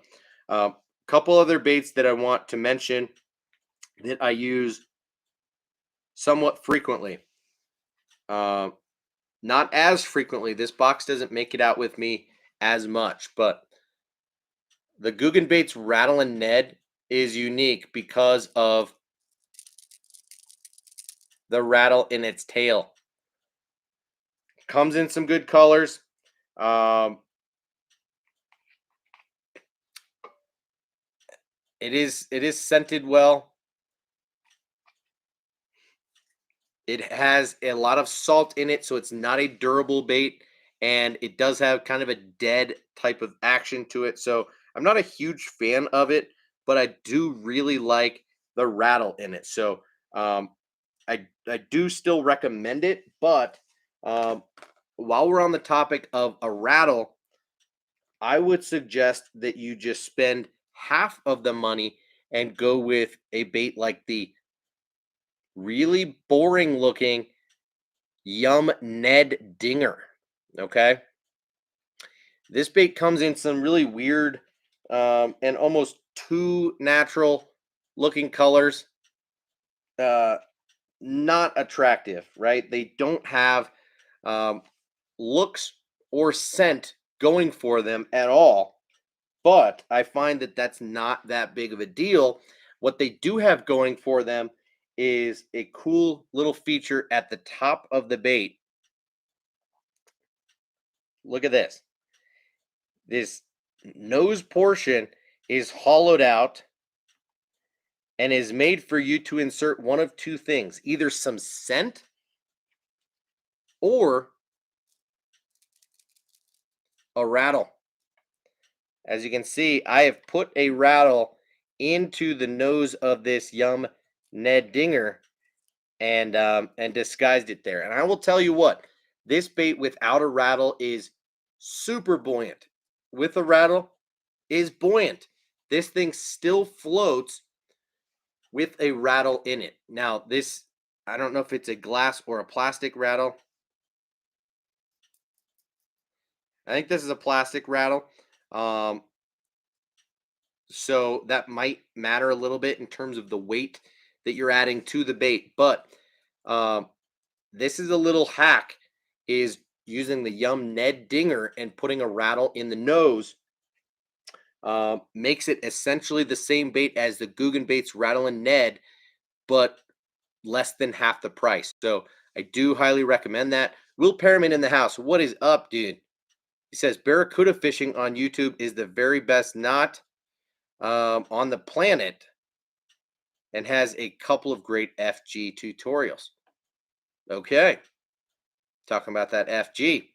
a couple other baits that I want to mention that I use somewhat frequently. Uh, Not as frequently. This box doesn't make it out with me as much, but the Googan Baits Rattling Ned is unique because of the rattle in its tail. Comes in some good colors. Um, it is scented well. It has a lot of salt in it, so it's not a durable bait, and it does have kind of a dead type of action to it. So I'm not a huge fan of it, but I do really like the rattle in it. So um, I do still recommend it, but um, while we're on the topic of a rattle, I would suggest that you just spend half of the money and go with a bait like the really boring looking Yum Ned Dinger. Okay. This bait comes in some really weird and almost too natural looking colors. Uh, Not attractive, right? They don't have um, looks or scent going for them at all. But I find that that's not that big of a deal. What they do have going for them is a cool little feature at the top of the bait. Look at this. This nose portion is hollowed out and is made for you to insert one of two things, either some scent or a rattle. As you can see, I have put a rattle into the nose of this Ned Dinger and disguised it there. And I will tell you what, this bait without a rattle is super buoyant. With a rattle is buoyant. This thing still floats with a rattle in it. Now, this, I don't know if it's a glass or a plastic rattle. I think this is a plastic rattle. Um, so that might matter a little bit in terms of the weight that you're adding to the bait. But um, this is a little hack, is using the Ned Dinger and putting a rattle in the nose. Makes it essentially the same bait as the Googan baits Rattling Ned, but less than half the price. So I do highly recommend that. Will Perriman in the house. What is up, dude? He says barracuda fishing on YouTube is the very best knot on the planet and has a couple of great FG tutorials. Okay, talking about that FG.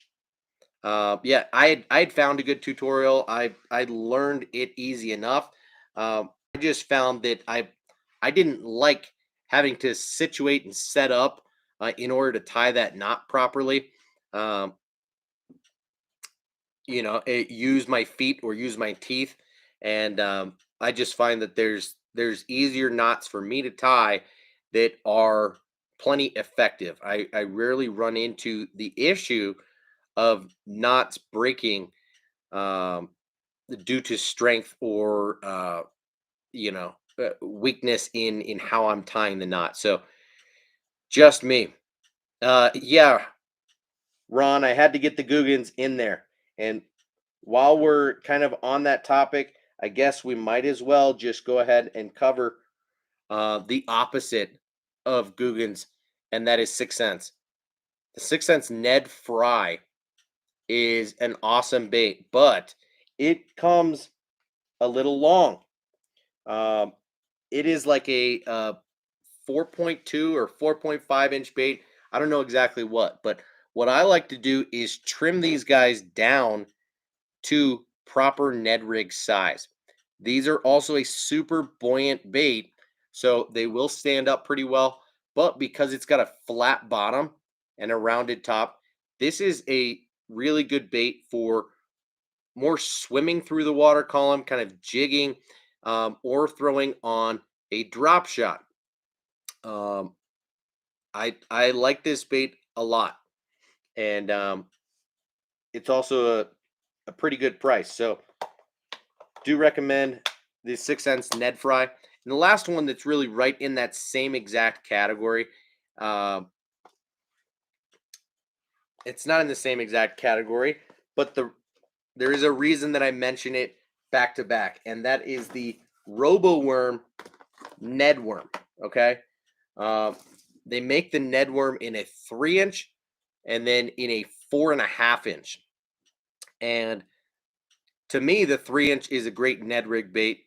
Yeah, I had found a good tutorial. I learned it easy enough. I just found that I didn't like having to situate and set up in order to tie that knot properly. Um, use my feet or use my teeth, and I just find that there's easier knots for me to tie that are plenty effective. I rarely run into the issue of knots breaking um, due to strength or weakness in how I'm tying the knot. So just me. Yeah, Ron, I had to get the Googans in there. And while we're kind of on that topic, I guess we might as well just go ahead and cover the opposite of Googans, and that is 6 cents. The 6 cents Ned Fry is an awesome bait, but it comes a little long. Um, it is like a 4.2 or 4.5 inch bait. I don't know exactly what, but what I like to do is trim these guys down to proper Ned Rig size. These are also a super buoyant bait, so they will stand up pretty well. But because it's got a flat bottom and a rounded top, this is a really good bait for more swimming through the water column, kind of jigging, or throwing on a drop shot. Um, I like this bait a lot, and it's also a pretty good price. So do recommend the 6 cents Ned Fry. And the last one that's really right in that same exact category. Um, it's not in the same exact category, but there is a reason that I mention it back to back, and that is the Robo Worm Ned Worm. Okay, uh, they make the Ned Worm in a 3 inch and then in a 4.5 inch. And to me, the 3 inch is a great Ned Rig bait,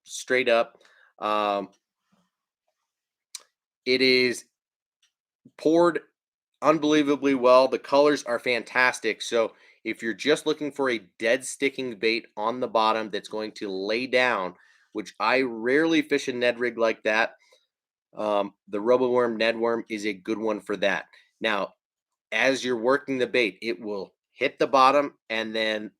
straight up. Um, it is poured unbelievably well. The colors are fantastic. So if you're just looking for a dead sticking bait on the bottom that's going to lay down, which I rarely fish a Ned Rig like that, the Robo Worm Ned Worm is a good one for that. Now, as you're working the bait, it will hit the bottom and then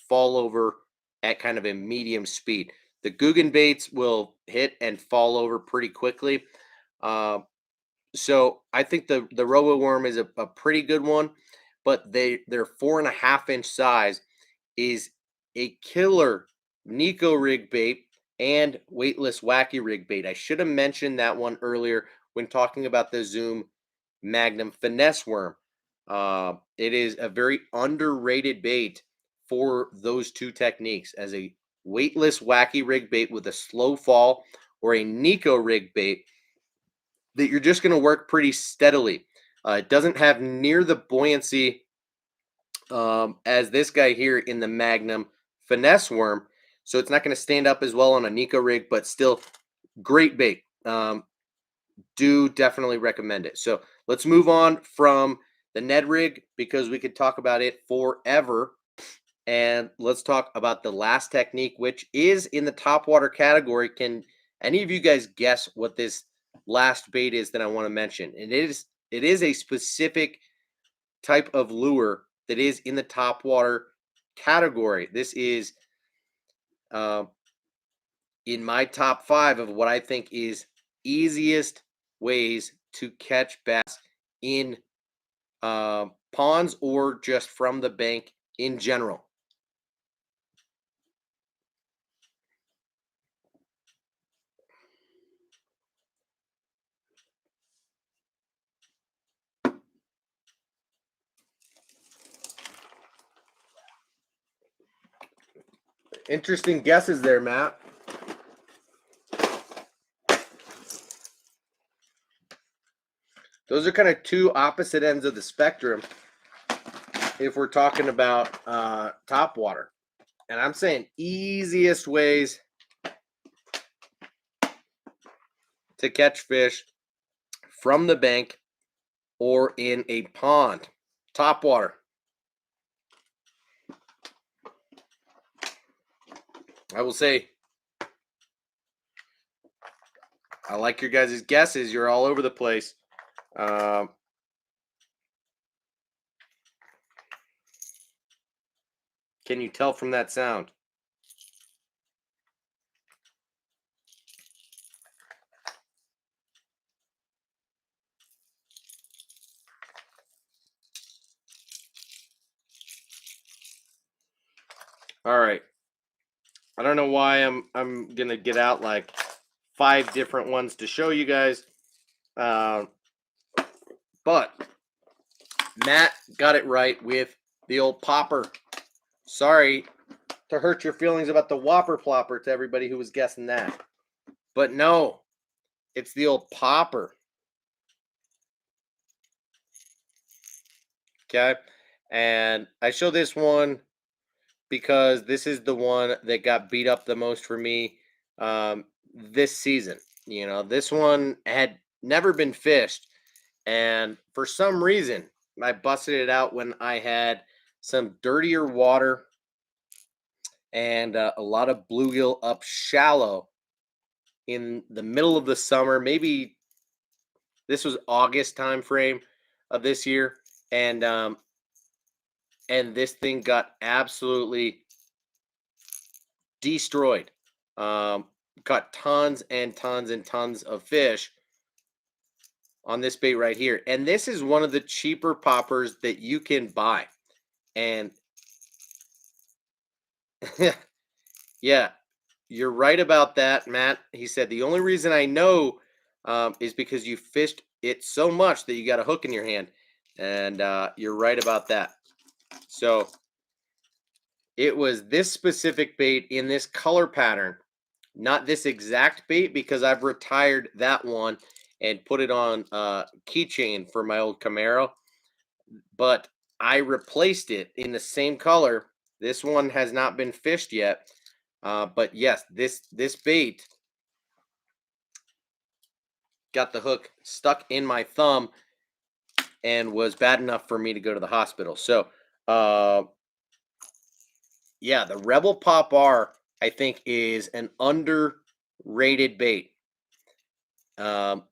fall over at kind of a medium speed. The Googan baits will hit and fall over pretty quickly. Uh, so I think the Robo Worm is a pretty good one, but their 4.5 inch size is a killer Nico rig bait and weightless Wacky Rig bait. I should have mentioned that one earlier when talking about the Zoom Magnum Finesse Worm. It is a very underrated bait for those two techniques, as a weightless Wacky Rig bait with a slow fall, or a Nico rig bait that you're just going to work pretty steadily. It doesn't have near the buoyancy as this guy here in the Magnum Finesse Worm. So it's not going to stand up as well on a Nico rig, but still great bait. Do definitely recommend it. So let's move on from the Ned Rig, because we could talk about it forever. And let's talk about the last technique, which is in the top water category. Can any of you guys guess what this last bait is that I want to mention? And it is a specific type of lure that is in the top water category. This is uh, in my top 5 of what I think is easiest ways to catch bass in ponds or just from the bank in general. Interesting guesses there, Matt. Those are kind of two opposite ends of the spectrum if we're talking about top water. And I'm saying easiest ways to catch fish from the bank or in a pond. Top water. I will say, I like your guys' guesses. You're all over the place. Can you tell from that sound? All right. I don't know why I'm gonna get out like 5 different ones to show you guys, but Matt got it right with the old popper. Sorry to hurt your feelings about the whopper plopper to everybody who was guessing that, but no, it's the old popper. Okay, and I show this one because this is the one that got beat up the most for me this season. You know, this one had never been fished, and for some reason, I busted it out when I had some dirtier water and a lot of bluegill up shallow in the middle of the summer. Maybe this was August time frame of this year, and this thing got absolutely destroyed. Caught tons and tons and tons of fish on this bait right here. And this is one of the cheaper poppers that you can buy. And yeah, you're right about that, Matt. He said, the only reason I know is because you fished it so much that you got a hook in your hand. And you're right about that. So it was this specific bait in this color pattern, not this exact bait, because I've retired that one and put it on keychain for my old Camaro. But I replaced it in the same color. This one has not been fished yet. But yes, this bait got the hook stuck in my thumb and was bad enough for me to go to the hospital. So yeah, the Rebel Pop R, I think, is an underrated bait. And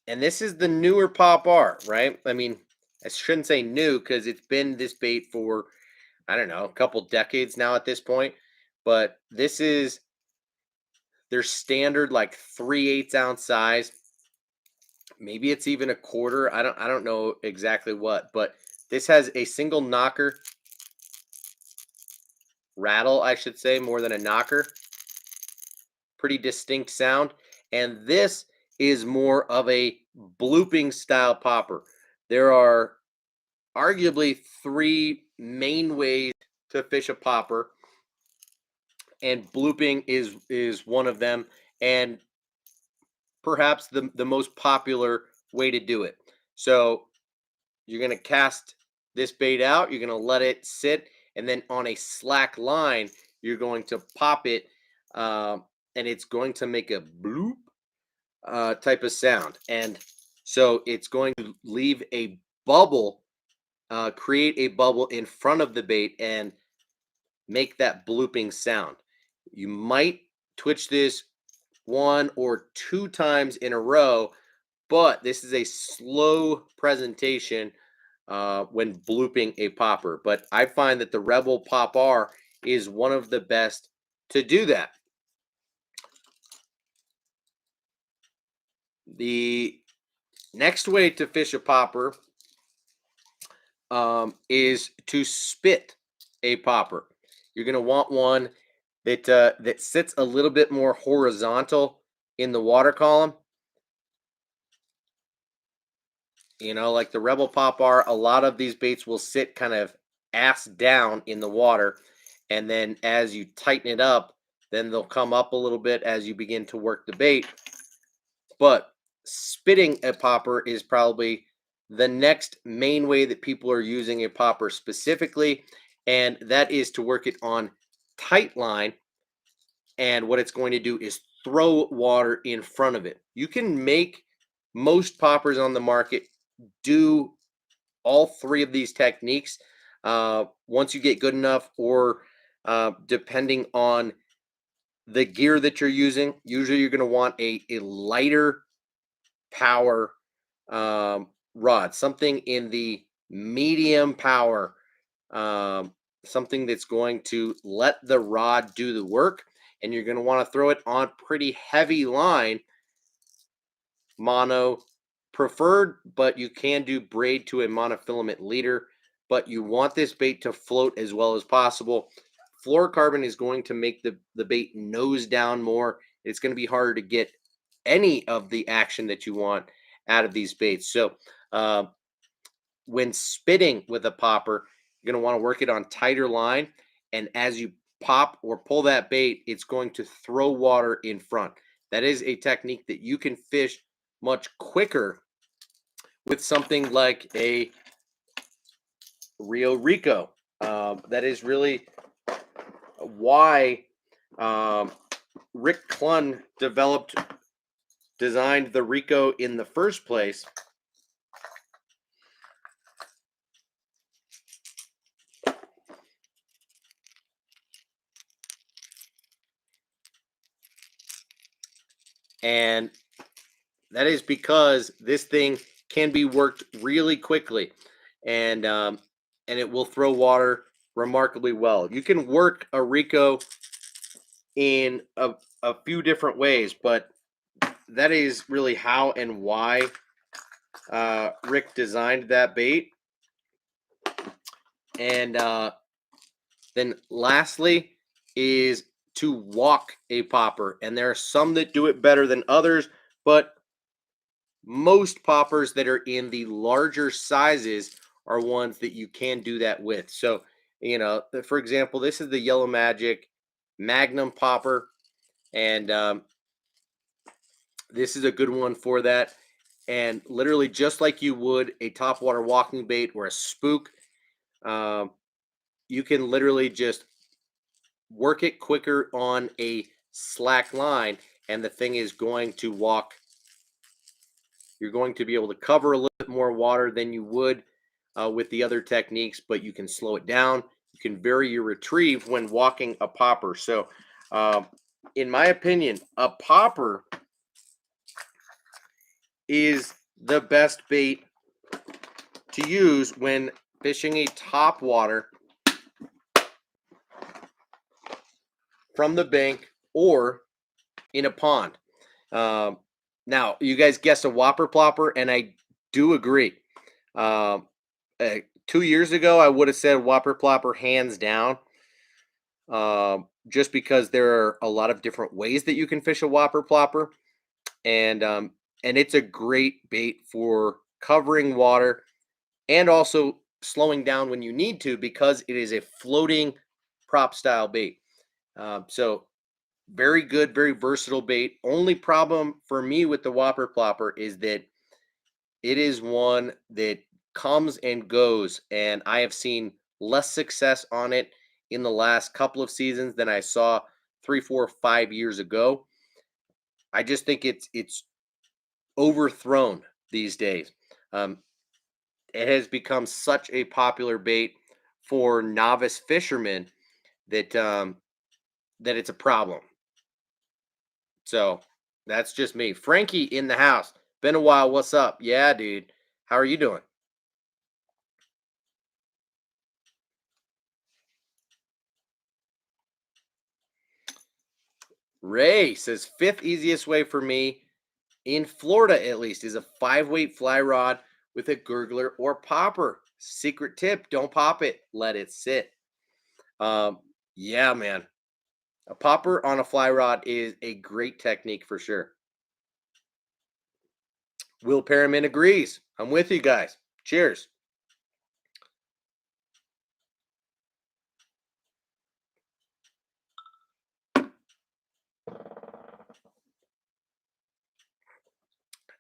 this is the newer Pop R, right? I mean, I shouldn't say new because it's been this bait for, I don't know, a couple decades now at this point. But this is their standard, like 3/8 ounce size. Maybe it's even a quarter. I don't know exactly what, but this has a single knocker rattle, I should say, more than a knocker. Pretty distinct sound. And this is more of a blooping style popper. There are arguably 3 main ways to fish a popper, and blooping is one of them, and perhaps the most popular way to do it. So you're going to cast this bait out, you're going to let it sit, and then on a slack line, you're going to pop it, and it's going to make a bloop type of sound. And so it's going to leave a bubble, create a bubble in front of the bait. And make that blooping sound. You might twitch this 1 or 2 times in a row, but this is a slow presentation when blooping a popper. But I find that the Rebel Pop R is one of the best to do that. The next way to fish a popper is to spit a popper. You're going to want one that sits a little bit more horizontal in the water column. You know, like the Rebel Pop R, a lot of these baits will sit kind of ass down in the water. And then as you tighten it up, then they'll come up a little bit as you begin to work the bait. But spitting a popper is probably the next main way that people are using a popper specifically. And that is to work it on tight line. And what it's going to do is throw water in front of it. You can make most poppers on the market do all three of these techniques once you get good enough, or depending on the gear that you're using. Usually you're going to want a lighter power rod, something in the medium power, something that's going to let the rod do the work. And you're going to want to throw it on pretty heavy line, mono preferred, but you can do braid to a monofilament leader. But you want this bait to float as well as possible. Fluorocarbon is going to make the bait nose down more. It's going to be harder to get any of the action that you want out of these baits. So when spitting with a popper, you're going to want to work it on tighter line. And as you pop or pull that bait, it's going to throw water in front. That is a technique that you can fish much quicker with something like a Rio Rico. That is really why Rick Clunn designed the Rico in the first place. And that is because this thing can be worked really quickly, and it will throw water remarkably well. You can work a Rico in a few different ways, but that is really how and why Rick designed that bait. And then lastly is to walk a popper. And there are some that do it better than others, but most poppers that are in the larger sizes are ones that you can do that with. So, you know, for example, this is the Yellow Magic Magnum popper, and this is a good one for that. And literally, just like you would a topwater walking bait or a spook, um, you can literally just work it quicker on a slack line, and the thing is going to walk. You're going to be able to cover a little bit more water than you would with the other techniques, but you can slow it down. You can vary your retrieve when walking a popper. So, in my opinion, a popper is the best bait to use when fishing a top water from the bank or in a pond. Now, you guys guessed a whopper plopper, and I do agree. Um, 2 years ago, I would have said whopper plopper hands down, just because there are a lot of different ways that you can fish a whopper plopper, and it's a great bait for covering water and also slowing down when you need to, because it is a floating prop style bait. So very good, very versatile bait. Only problem for me with the whopper plopper is that it is one that comes and goes, and I have seen less success on it in the last couple of seasons than I saw 3, 4, 5 years ago. I just think it's overthrown these days. Um, it has become such a popular bait for novice fishermen that that it's a problem. So that's just me. Frankie in the house. Been a while. What's up? Yeah, dude. How are you doing? Ray says fifth easiest way for me in Florida at least is a 5-weight fly rod with a gurgler or popper. Secret tip: don't pop it. Let it sit. Um, yeah, man. A popper on a fly rod is a great technique for sure. Will Perriman agrees. I'm with you guys. Cheers.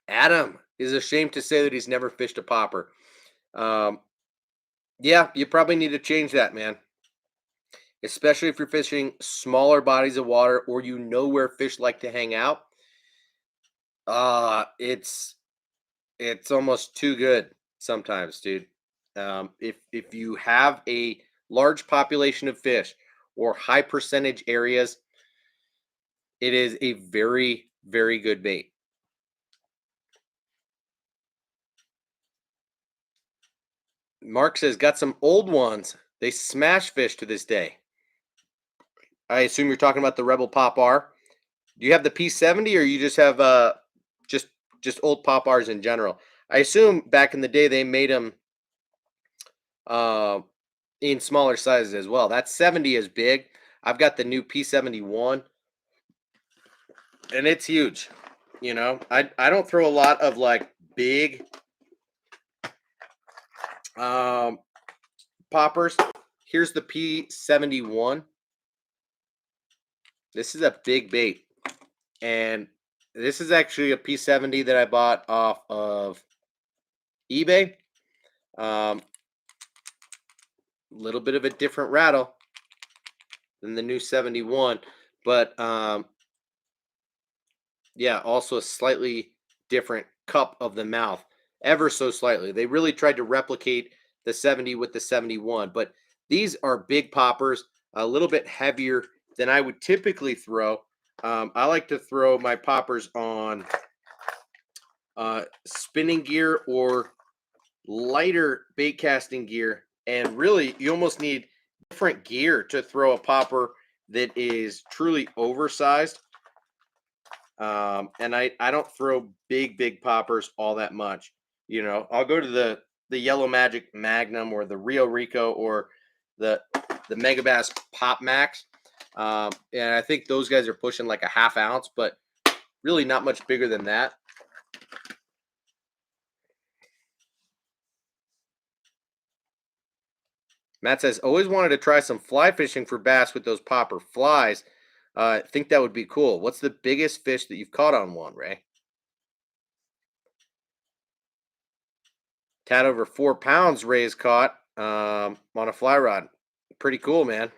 Adam is ashamed to say that he's never fished a popper. Um, yeah, you probably need to change that, man. Especially if you're fishing smaller bodies of water or you know where fish like to hang out. It's almost too good sometimes, dude. If you have a large population of fish or high percentage areas, it is a very, very good bait. Mark says, got some old ones. They smash fish to this day. I assume you're talking about the Rebel Pop R. Do you have the P70 or you just have just just old Pop Rs in general? I assume back in the day they made them uh, in smaller sizes as well. That 70 is big. I've got the new P71 and it's huge. You know, I don't throw a lot of like big um, poppers. Here's the P71. This is a big bait. And this is actually a P70 that I bought off of eBay. Little bit of a different rattle than the new 71, but yeah, also a slightly different cup of the mouth, ever so slightly. They really tried to replicate the 70 with the 71, but these are big poppers, a little bit heavier than I would typically throw. I like to throw my poppers on spinning gear or lighter bait casting gear, and really you almost need different gear to throw a popper that is truly oversized. And I don't throw big poppers all that much. You know, I'll go to the Yellow Magic Magnum or the Rio Rico or the Megabass Pop Max. And I think those guys are pushing like a half ounce, but really not much bigger than that. Matt says, always wanted to try some fly fishing for bass with those popper flies. I think that would be cool. What's the biggest fish that you've caught on one, Ray? Tad over 4 pounds Ray's caught on a fly rod. Pretty cool, man.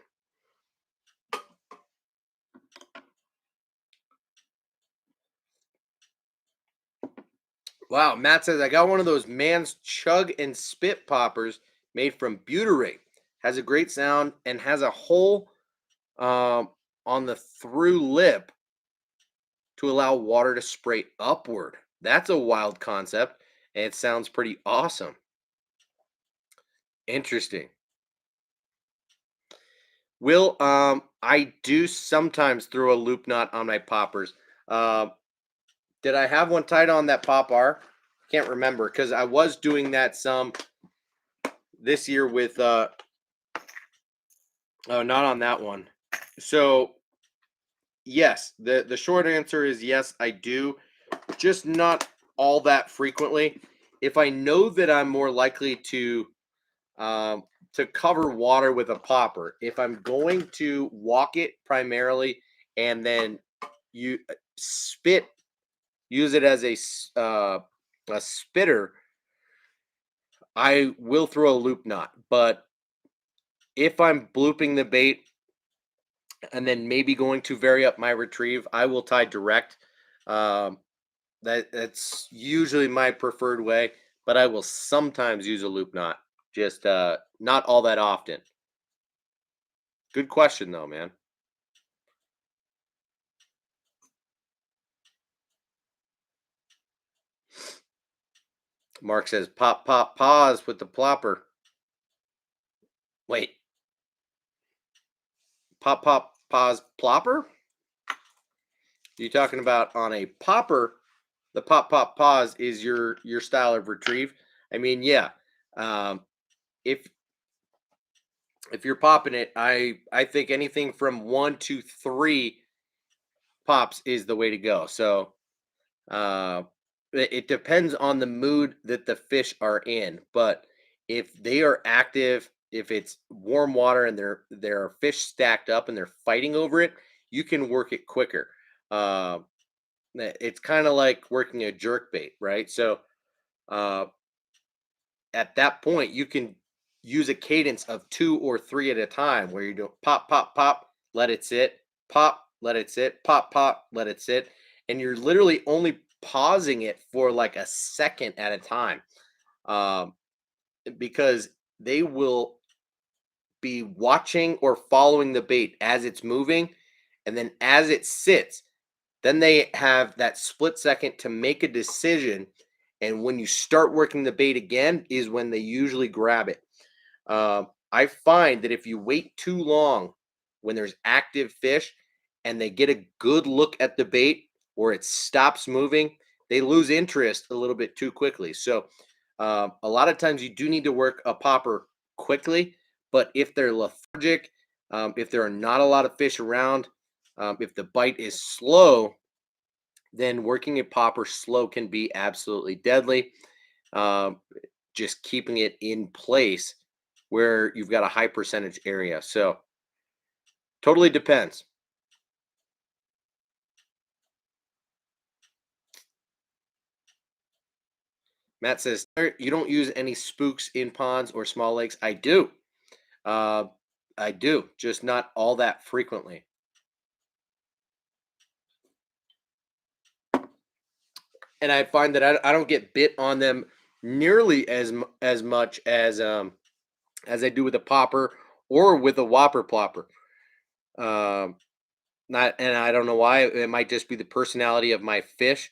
Wow, Matt says, I got one of those man's chug and spit poppers made from butyrate. Has a great sound and has a hole on the through lip to allow water to spray upward. That's a wild concept, and it sounds pretty awesome. Interesting. Will, I do sometimes throw a loop knot on my poppers. Uh, did I have one tied on that pop R? Can't remember because I was doing that some this year with oh, not on that one. So yes, the short answer is yes, I do, just not all that frequently. If I know that I'm more likely to cover water with a popper, if I'm going to walk it primarily and then you spit, use it as a spitter, I will throw a loop knot. But if I'm blooping the bait and then maybe going to vary up my retrieve, I will tie direct. Um, that's usually my preferred way, but I will sometimes use a loop knot, just not all that often. Good question though, man. Mark says, pop, pop, pause with the plopper. Wait, pop, pop, pause, plopper? You talking about on a popper? The pop, pop, pause is your style of retrieve. I mean, yeah. Um, if if you're popping it, I think anything from 1 to 3 pops is the way to go. So uh, it depends on the mood that the fish are in. But if they are active, if it's warm water and there are fish stacked up and they're fighting over it, you can work it quicker. Uh, it's kind of like working a jerk bait, right? So uh, at that point, you can use a cadence of 2 or 3 at a time, where you do pop, pop, pop, let it sit, pop, let it sit, pop, pop, let it sit, and you're literally only pausing it for like a second at a time, um, because they will be watching or following the bait as it's moving, and then as it sits, then they have that split second to make a decision. And when you start working the bait again, is when they usually grab it. I find that if you wait too long when there's active fish and they get a good look at the bait or it stops moving, they lose interest a little bit too quickly. So, a lot of times you do need to work a popper quickly, but if they're lethargic, if there are not a lot of fish around, if the bite is slow, then working a popper slow can be absolutely deadly. Um, just keeping it in place where you've got a high percentage area. So totally depends. Matt says, You don't use any spooks in ponds or small lakes." I do. Uh, I do, just not all that frequently. And I find that I don't get bit on them nearly as much as I do with a popper or with a whopper plopper. Um, Not, and I don't know why. It might just be the personality of my fish.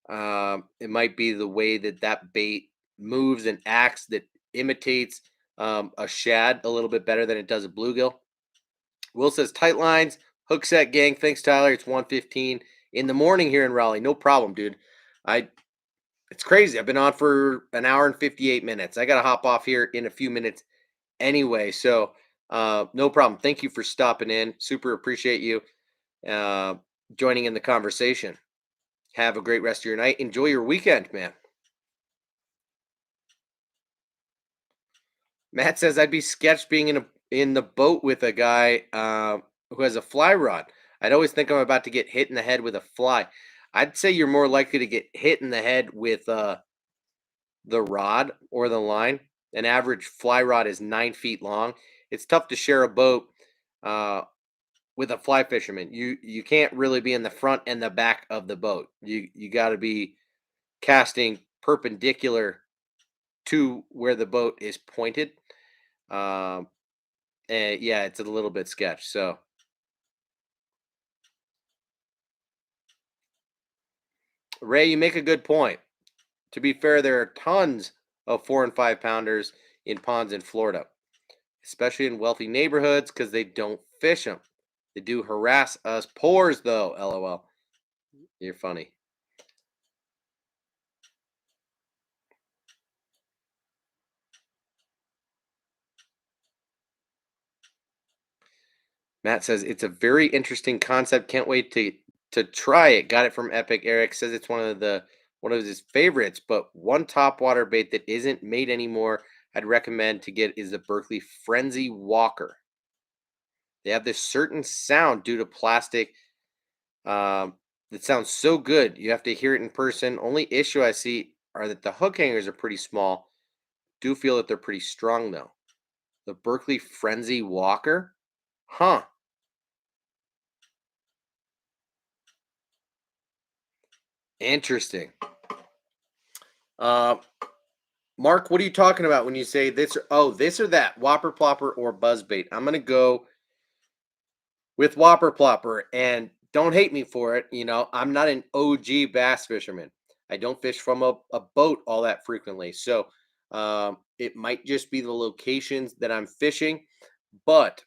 It might be the way that that bait moves and acts that imitates a shad a little bit better than it does a bluegill. Will says tight lines, hookset gang. Thanks, Tyler. It's 1:15 in the morning here in Raleigh. No problem, dude. I It's crazy. I've been on for an hour and 58 minutes. I gotta hop off here in a few minutes anyway. So no problem. Thank you for stopping in. Super appreciate you uh, joining in the conversation. Have a great rest of your night. Enjoy your weekend, man. Matt says I'd be sketched being in the boat with a guy who has a fly rod. I'd always think I'm about to get hit in the head with a fly. I'd say you're more likely to get hit in the head with the rod or the line. An average fly rod is 9 feet long. It's tough to share a boat uh, with a fly fisherman. You can't really be in the front and the back of the boat. You got to be casting perpendicular to where the boat is pointed. Um, and yeah, it's a little bit sketch. So Ray, you make a good point. To be fair, there are tons of 4 and 5 pounders in ponds in Florida, especially in wealthy neighborhoods because they don't fish them. They do harass us poors though. LOL. You're funny. Matt says it's a very interesting concept. Can't wait to try it. Got it from Epic. Eric says it's one of his favorites, but one top water bait that isn't made anymore I'd recommend to get is the Berkeley Frenzy Walker. They have this certain sound due to plastic um, that sounds so good. You have to hear it in person. Only issue I see are that the hook hangers are pretty small. Do feel that they're pretty strong though. The Berkeley Frenzy Walker? Huh. Interesting. Uh, Mark, what are you talking about when you say this? Oh, this or that, Whopper Plopper or Buzzbait? I'm gonna go with Whopper Plopper. And don't hate me for it. I'm not an OG bass fisherman. I don't fish from a boat all that frequently. So it might just be the locations that I'm fishing. But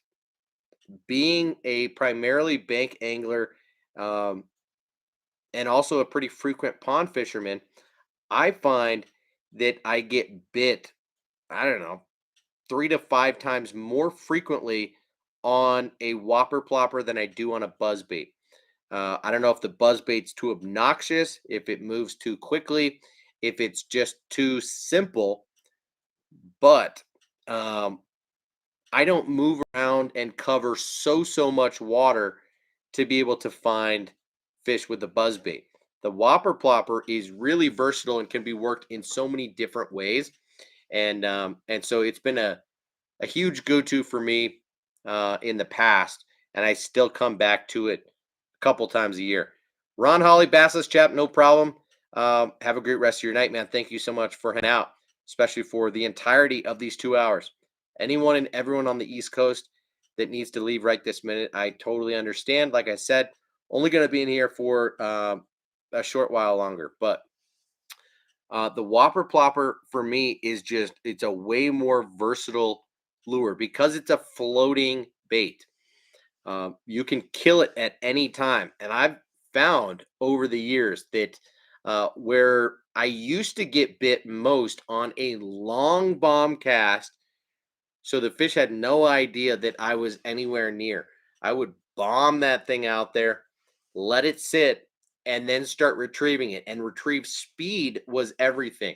being a primarily bank angler, um, and also a pretty frequent pond fisherman, I find that I get bit, I don't know, 3 to 5 times more frequently on a whopper plopper than I do on a buzzbait. I don't know if the buzzbait's too obnoxious, if it moves too quickly, if it's just too simple, but um, I don't move around and cover so much water to be able to find fish with the buzzbait. The whopper plopper is really versatile and can be worked in so many different ways, and so it's been a huge go-to for me in the past, and I still come back to it a couple times a year. Ron Holly, Bassless Chap, no problem. Have a great rest of your night, man. Thank you so much for hanging out, especially for the entirety of these 2 hours. Anyone and everyone on the East Coast that needs to leave right this minute, I totally understand. Like I said, only going to be in here for a short while longer, but the Whopper Plopper for me is it's a way more versatile lure because it's a floating bait. You can kill it at any time. And I've found over the years that where I used to get bit most on a long bomb cast, so the fish had no idea that I was anywhere near. I would bomb that thing out there, let it sit, and then start retrieving it. And retrieve speed was everything.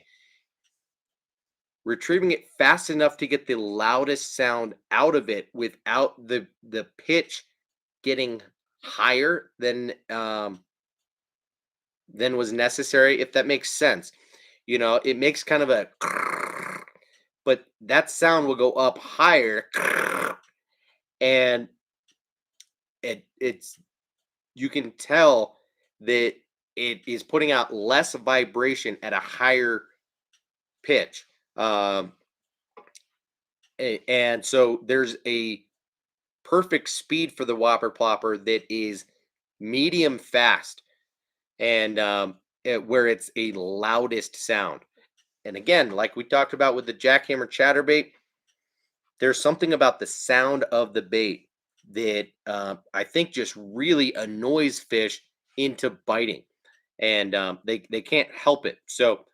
Retrieving it fast enough to get the loudest sound out of it without the pitch getting higher than was necessary, if that makes sense. It makes kind of a but that sound will go up higher and it's you can tell that it is putting out less vibration at a higher pitch. Um, and so there's a perfect speed for the whopper plopper that is medium fast and where it's a loudest sound. And again, like we talked about with the jackhammer chatterbait, there's something about the sound of the bait that I think just really annoys fish into biting, and they can't help it. So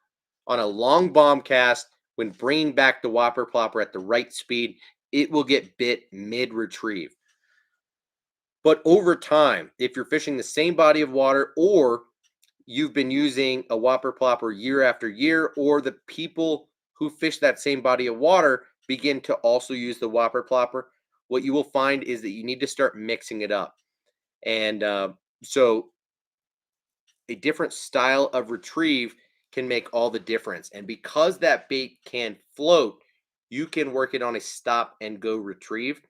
on a long bomb cast, when bringing back the whopper plopper at the right speed, it will get bit mid retrieve. But over time, if you're fishing the same body of water, or you've been using a whopper plopper year after year, or the people who fish that same body of water begin to also use the whopper plopper, what you will find is that you need to start mixing it up. And so a different style of retrieve can make all the difference. And because that bait can float, you can work it on a stop and go retrieve.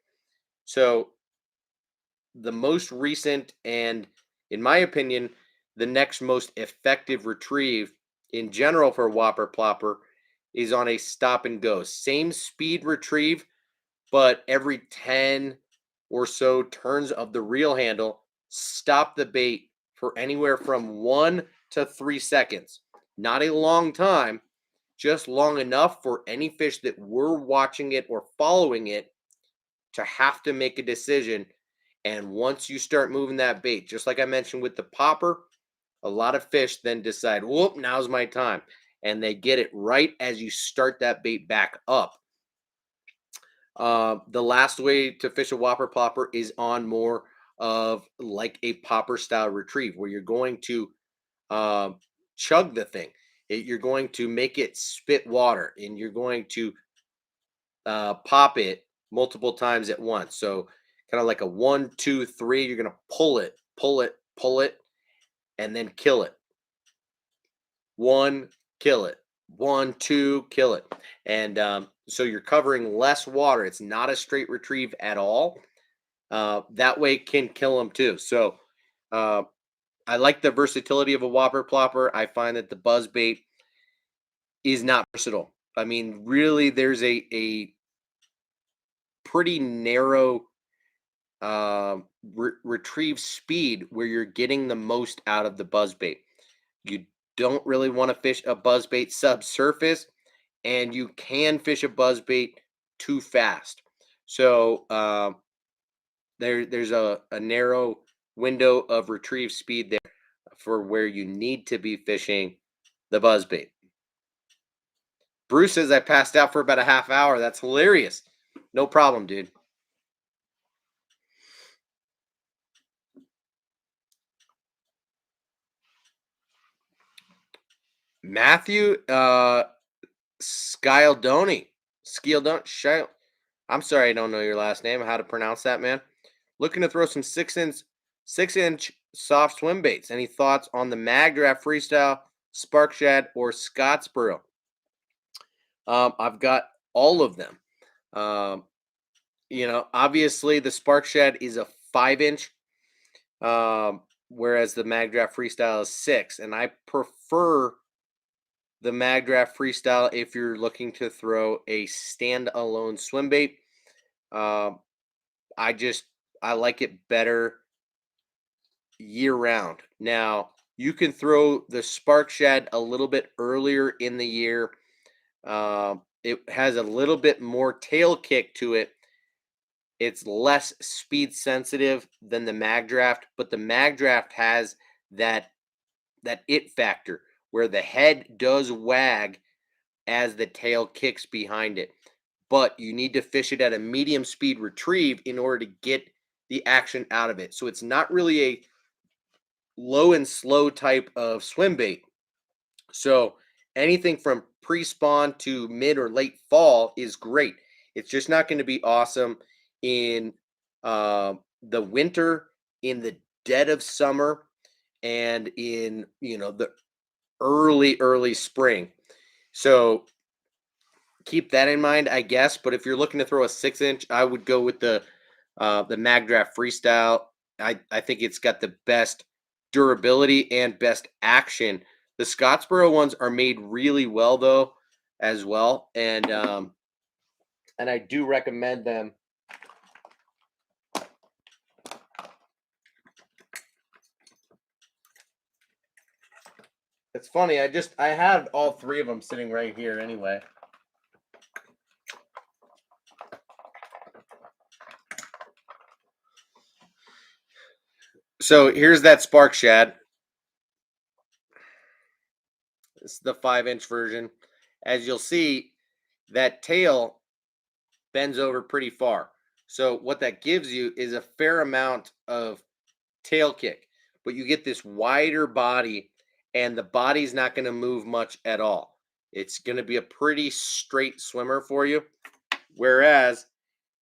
So the most recent and, in my opinion, the next most effective retrieve in general for whopper plopper is on a stop and go. Same speed retrieve, but every 10 or so turns of the reel handle, stop the bait for anywhere from 1 to 3 seconds. Not a long time, just long enough for any fish that were watching it or following it to have to make a decision. And once you start moving that bait, just like I mentioned with the popper, a lot of fish then decide, whoop, now's my time. And they get it right as you start that bait back up. The last way to fish a whopper plopper is on more of like a popper style retrieve, where you're going to chug the thing. You're going to make it spit water, and you're going to pop it multiple times at once. So kind of like a 1, 2, 3. You're going to pull it, pull it, pull it, and then kill it. 1, kill it. 1, 2, kill it. And so you're covering less water. It's not a straight retrieve at all. That way can kill them too. So uh, I like the versatility of a whopper plopper. I find that the buzz bait is not versatile. I mean, really, there's a pretty narrow retrieve speed where you're getting the most out of the buzzbait. You don't really want to fish a buzzbait subsurface, and you can fish a buzzbait too fast. So there's a narrow window of retrieve speed there for where you need to be fishing the buzzbait. Bruce says I passed out for about a half hour. That's hilarious. No problem, dude. Matthew Scialdoni. Scialdoni. I'm sorry I don't know your last name. How to pronounce that, man? Looking to throw some 6-inch soft swim baits. Any thoughts on the Magdraft Freestyle, Spark Shad, or Scottsboro? I've got all of them. Obviously the Spark Shad is a 5-inch, whereas the Magdraft Freestyle is 6, and I prefer the Magdraft Freestyle if you're looking to throw a standalone swim bait. I like it better year round. Now, you can throw the Spark Shad a little bit earlier in the year. It has a little bit more tail kick to it. It's less speed sensitive than the Magdraft, but the Magdraft has that it factor where the head does wag as the tail kicks behind it. But you need to fish it at a medium speed retrieve in order to get the action out of it. So it's not really a low and slow type of swim bait. So anything from pre-spawn to mid or late fall is great. It's just not going to be awesome in the winter, in the dead of summer, and in the early spring. So keep that in mind, I guess. But if you're looking to throw a 6-inch, I would go with the Magdraft Freestyle. I think it's got the best durability and best action. The Scottsboro ones are made really well though, as well, and I do recommend them. It's funny. I had all 3 of them sitting right here anyway. So here's that Spark Shad. This is the 5-inch version. As you'll see, that tail bends over pretty far. So what that gives you is a fair amount of tail kick, but you get this wider body, and the body's not going to move much at all. It's going to be a pretty straight swimmer for you. Whereas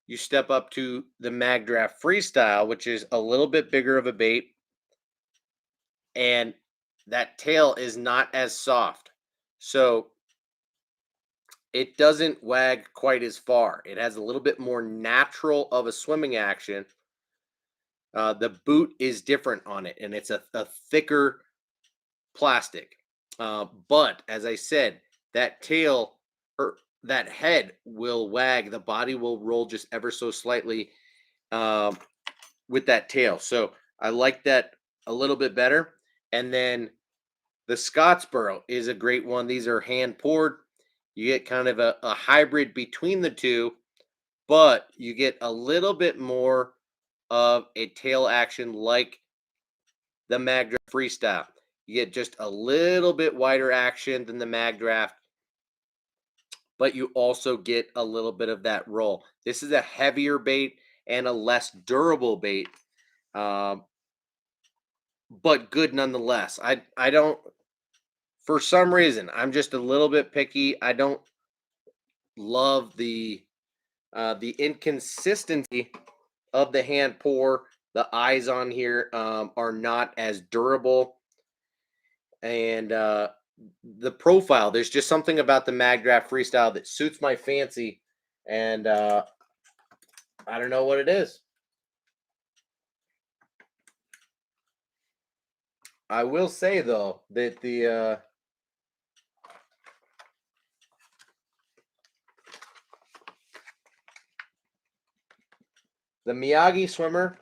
you step up to the Magdraft Freestyle, which is a little bit bigger of a bait, and that tail is not as soft. So it doesn't wag quite as far. It has a little bit more natural of a swimming action. The boot is different on it, and it's a thicker plastic. But as I said, that tail or that head will wag. The body will roll just ever so slightly with that tail. So I like that a little bit better. And then the Scottsboro is a great one. These are hand poured. You get kind of a hybrid between the two, but you get a little bit more of a tail action like the Magdraft Freestyle. You get just a little bit wider action than the Magdraft, but you also get a little bit of that roll. This is a heavier bait and a less durable bait, but good nonetheless. I don't, for some reason, I'm just a little bit picky. I don't love the inconsistency of the hand pour. The eyes on here are not as durable, and the profile. There's just something about the Magdraft Freestyle that suits my fancy, and I don't know what it is. I will say though that the The Miyagi Swimmer,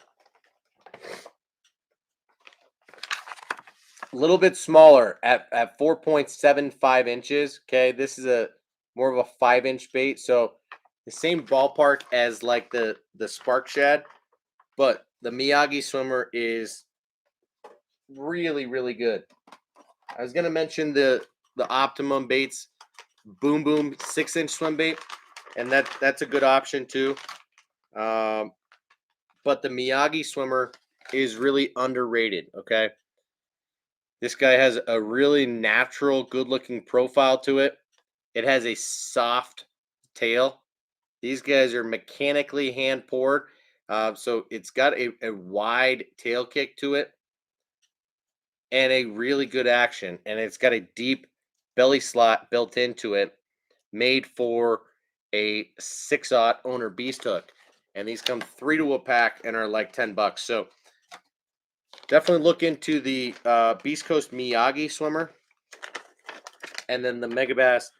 a little bit smaller at 4.75 inches. Okay, this is a more of a 5-inch bait, so the same ballpark as like the Spark Shad, but the Miyagi Swimmer is really, really good. I was gonna mention the Optimum Baits Boom Boom 6-inch swim bait, and that's a good option too. But the Miyagi Swimmer is really underrated. Okay, this guy has a really natural, good-looking profile to it. It has a soft tail. These guys are mechanically hand poured, so it's got a wide tail kick to it and a really good action. And it's got a deep belly slot built into it, made for a 6/0 owner beast hook. And these come 3 to a pack and are like $10. So definitely look into the Beast Coast Miyagi Swimmer and then the Megabass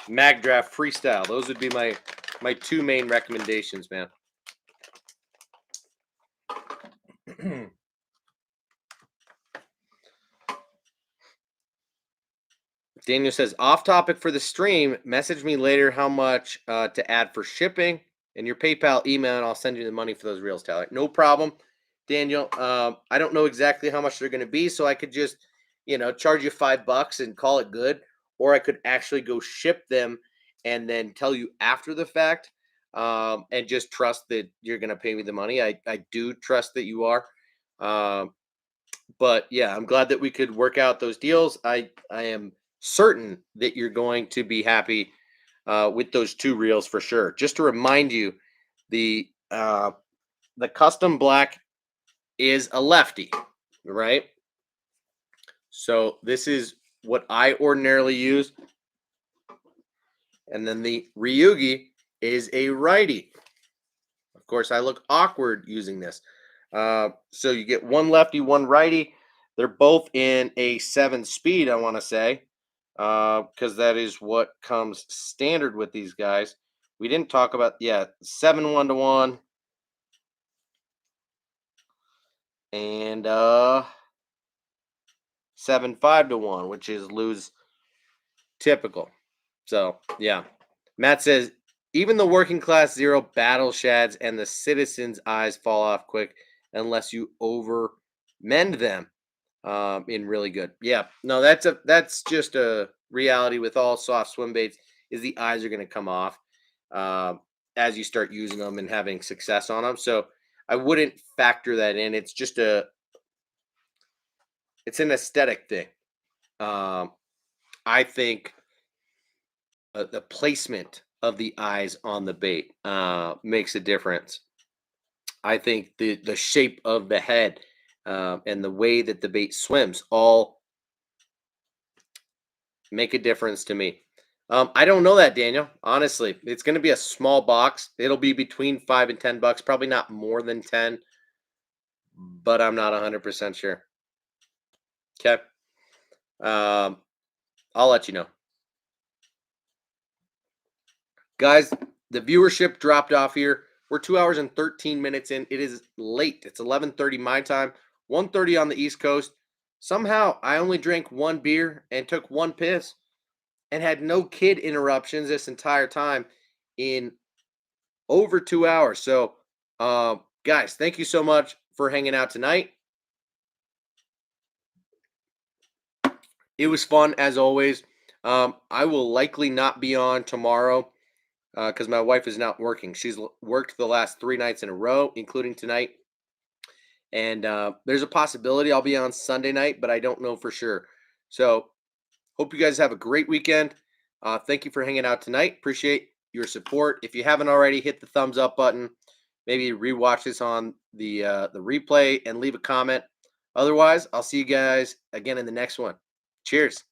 Mag Draft Freestyle. Those would be my 2 main recommendations, man. Daniel says, off topic for the stream, message me later how much to add for shipping and your PayPal email, and I'll send you the money for those reels, Tyler. No problem, Daniel. I don't know exactly how much they're going to be, so I could just, charge you $5 and call it good, or I could actually go ship them and then tell you after the fact, and just trust that you're going to pay me the money. I do trust that you are. But yeah, I'm glad that we could work out those deals. I am certain that you're going to be happy with those 2 reels for sure. Just to remind you, the custom black is a lefty, right? So this is what I ordinarily use, and then the Ryugi is a righty. Of course, I look awkward using this. So you get 1 lefty, 1 righty. They're both in a 7-speed, I want to say, because that is what comes standard with these guys. We didn't talk about, 7 1-to-1 and 7 5-to-1, which is lose typical. So yeah, Matt says even the working class 0 battle shads and the citizens' eyes fall off quick unless you over mend them. In really good. Yeah, no, that's just a reality with all soft swim baits, is the eyes are going to come off as you start using them and having success on them. So I wouldn't factor that in. It's just it's an aesthetic thing. I think the placement of the eyes on the bait makes a difference. I think the shape of the head and the way that the bait swims all make a difference to me. I don't know that, Daniel. Honestly, it's going to be a small box. It'll be between $5 and $10, probably not more than 10, but I'm not 100% sure. Okay. I'll let you know. Guys, the viewership dropped off here. We're 2 hours and 13 minutes in. It is late. It's 11:30 my time, 1:30 on the East Coast. Somehow, I only drank 1 beer and took 1 piss and had no kid interruptions this entire time in over 2 hours. So, guys, thank you so much for hanging out tonight. It was fun as always. I will likely not be on tomorrow because my wife is not working. She's worked the last 3 nights in a row, including tonight. And there's a possibility I'll be on Sunday night, but I don't know for sure. So hope you guys have a great weekend. Thank you for hanging out tonight. Appreciate your support. If you haven't already, hit the thumbs up button. Maybe rewatch this on the replay and leave a comment. Otherwise, I'll see you guys again in the next one. Cheers.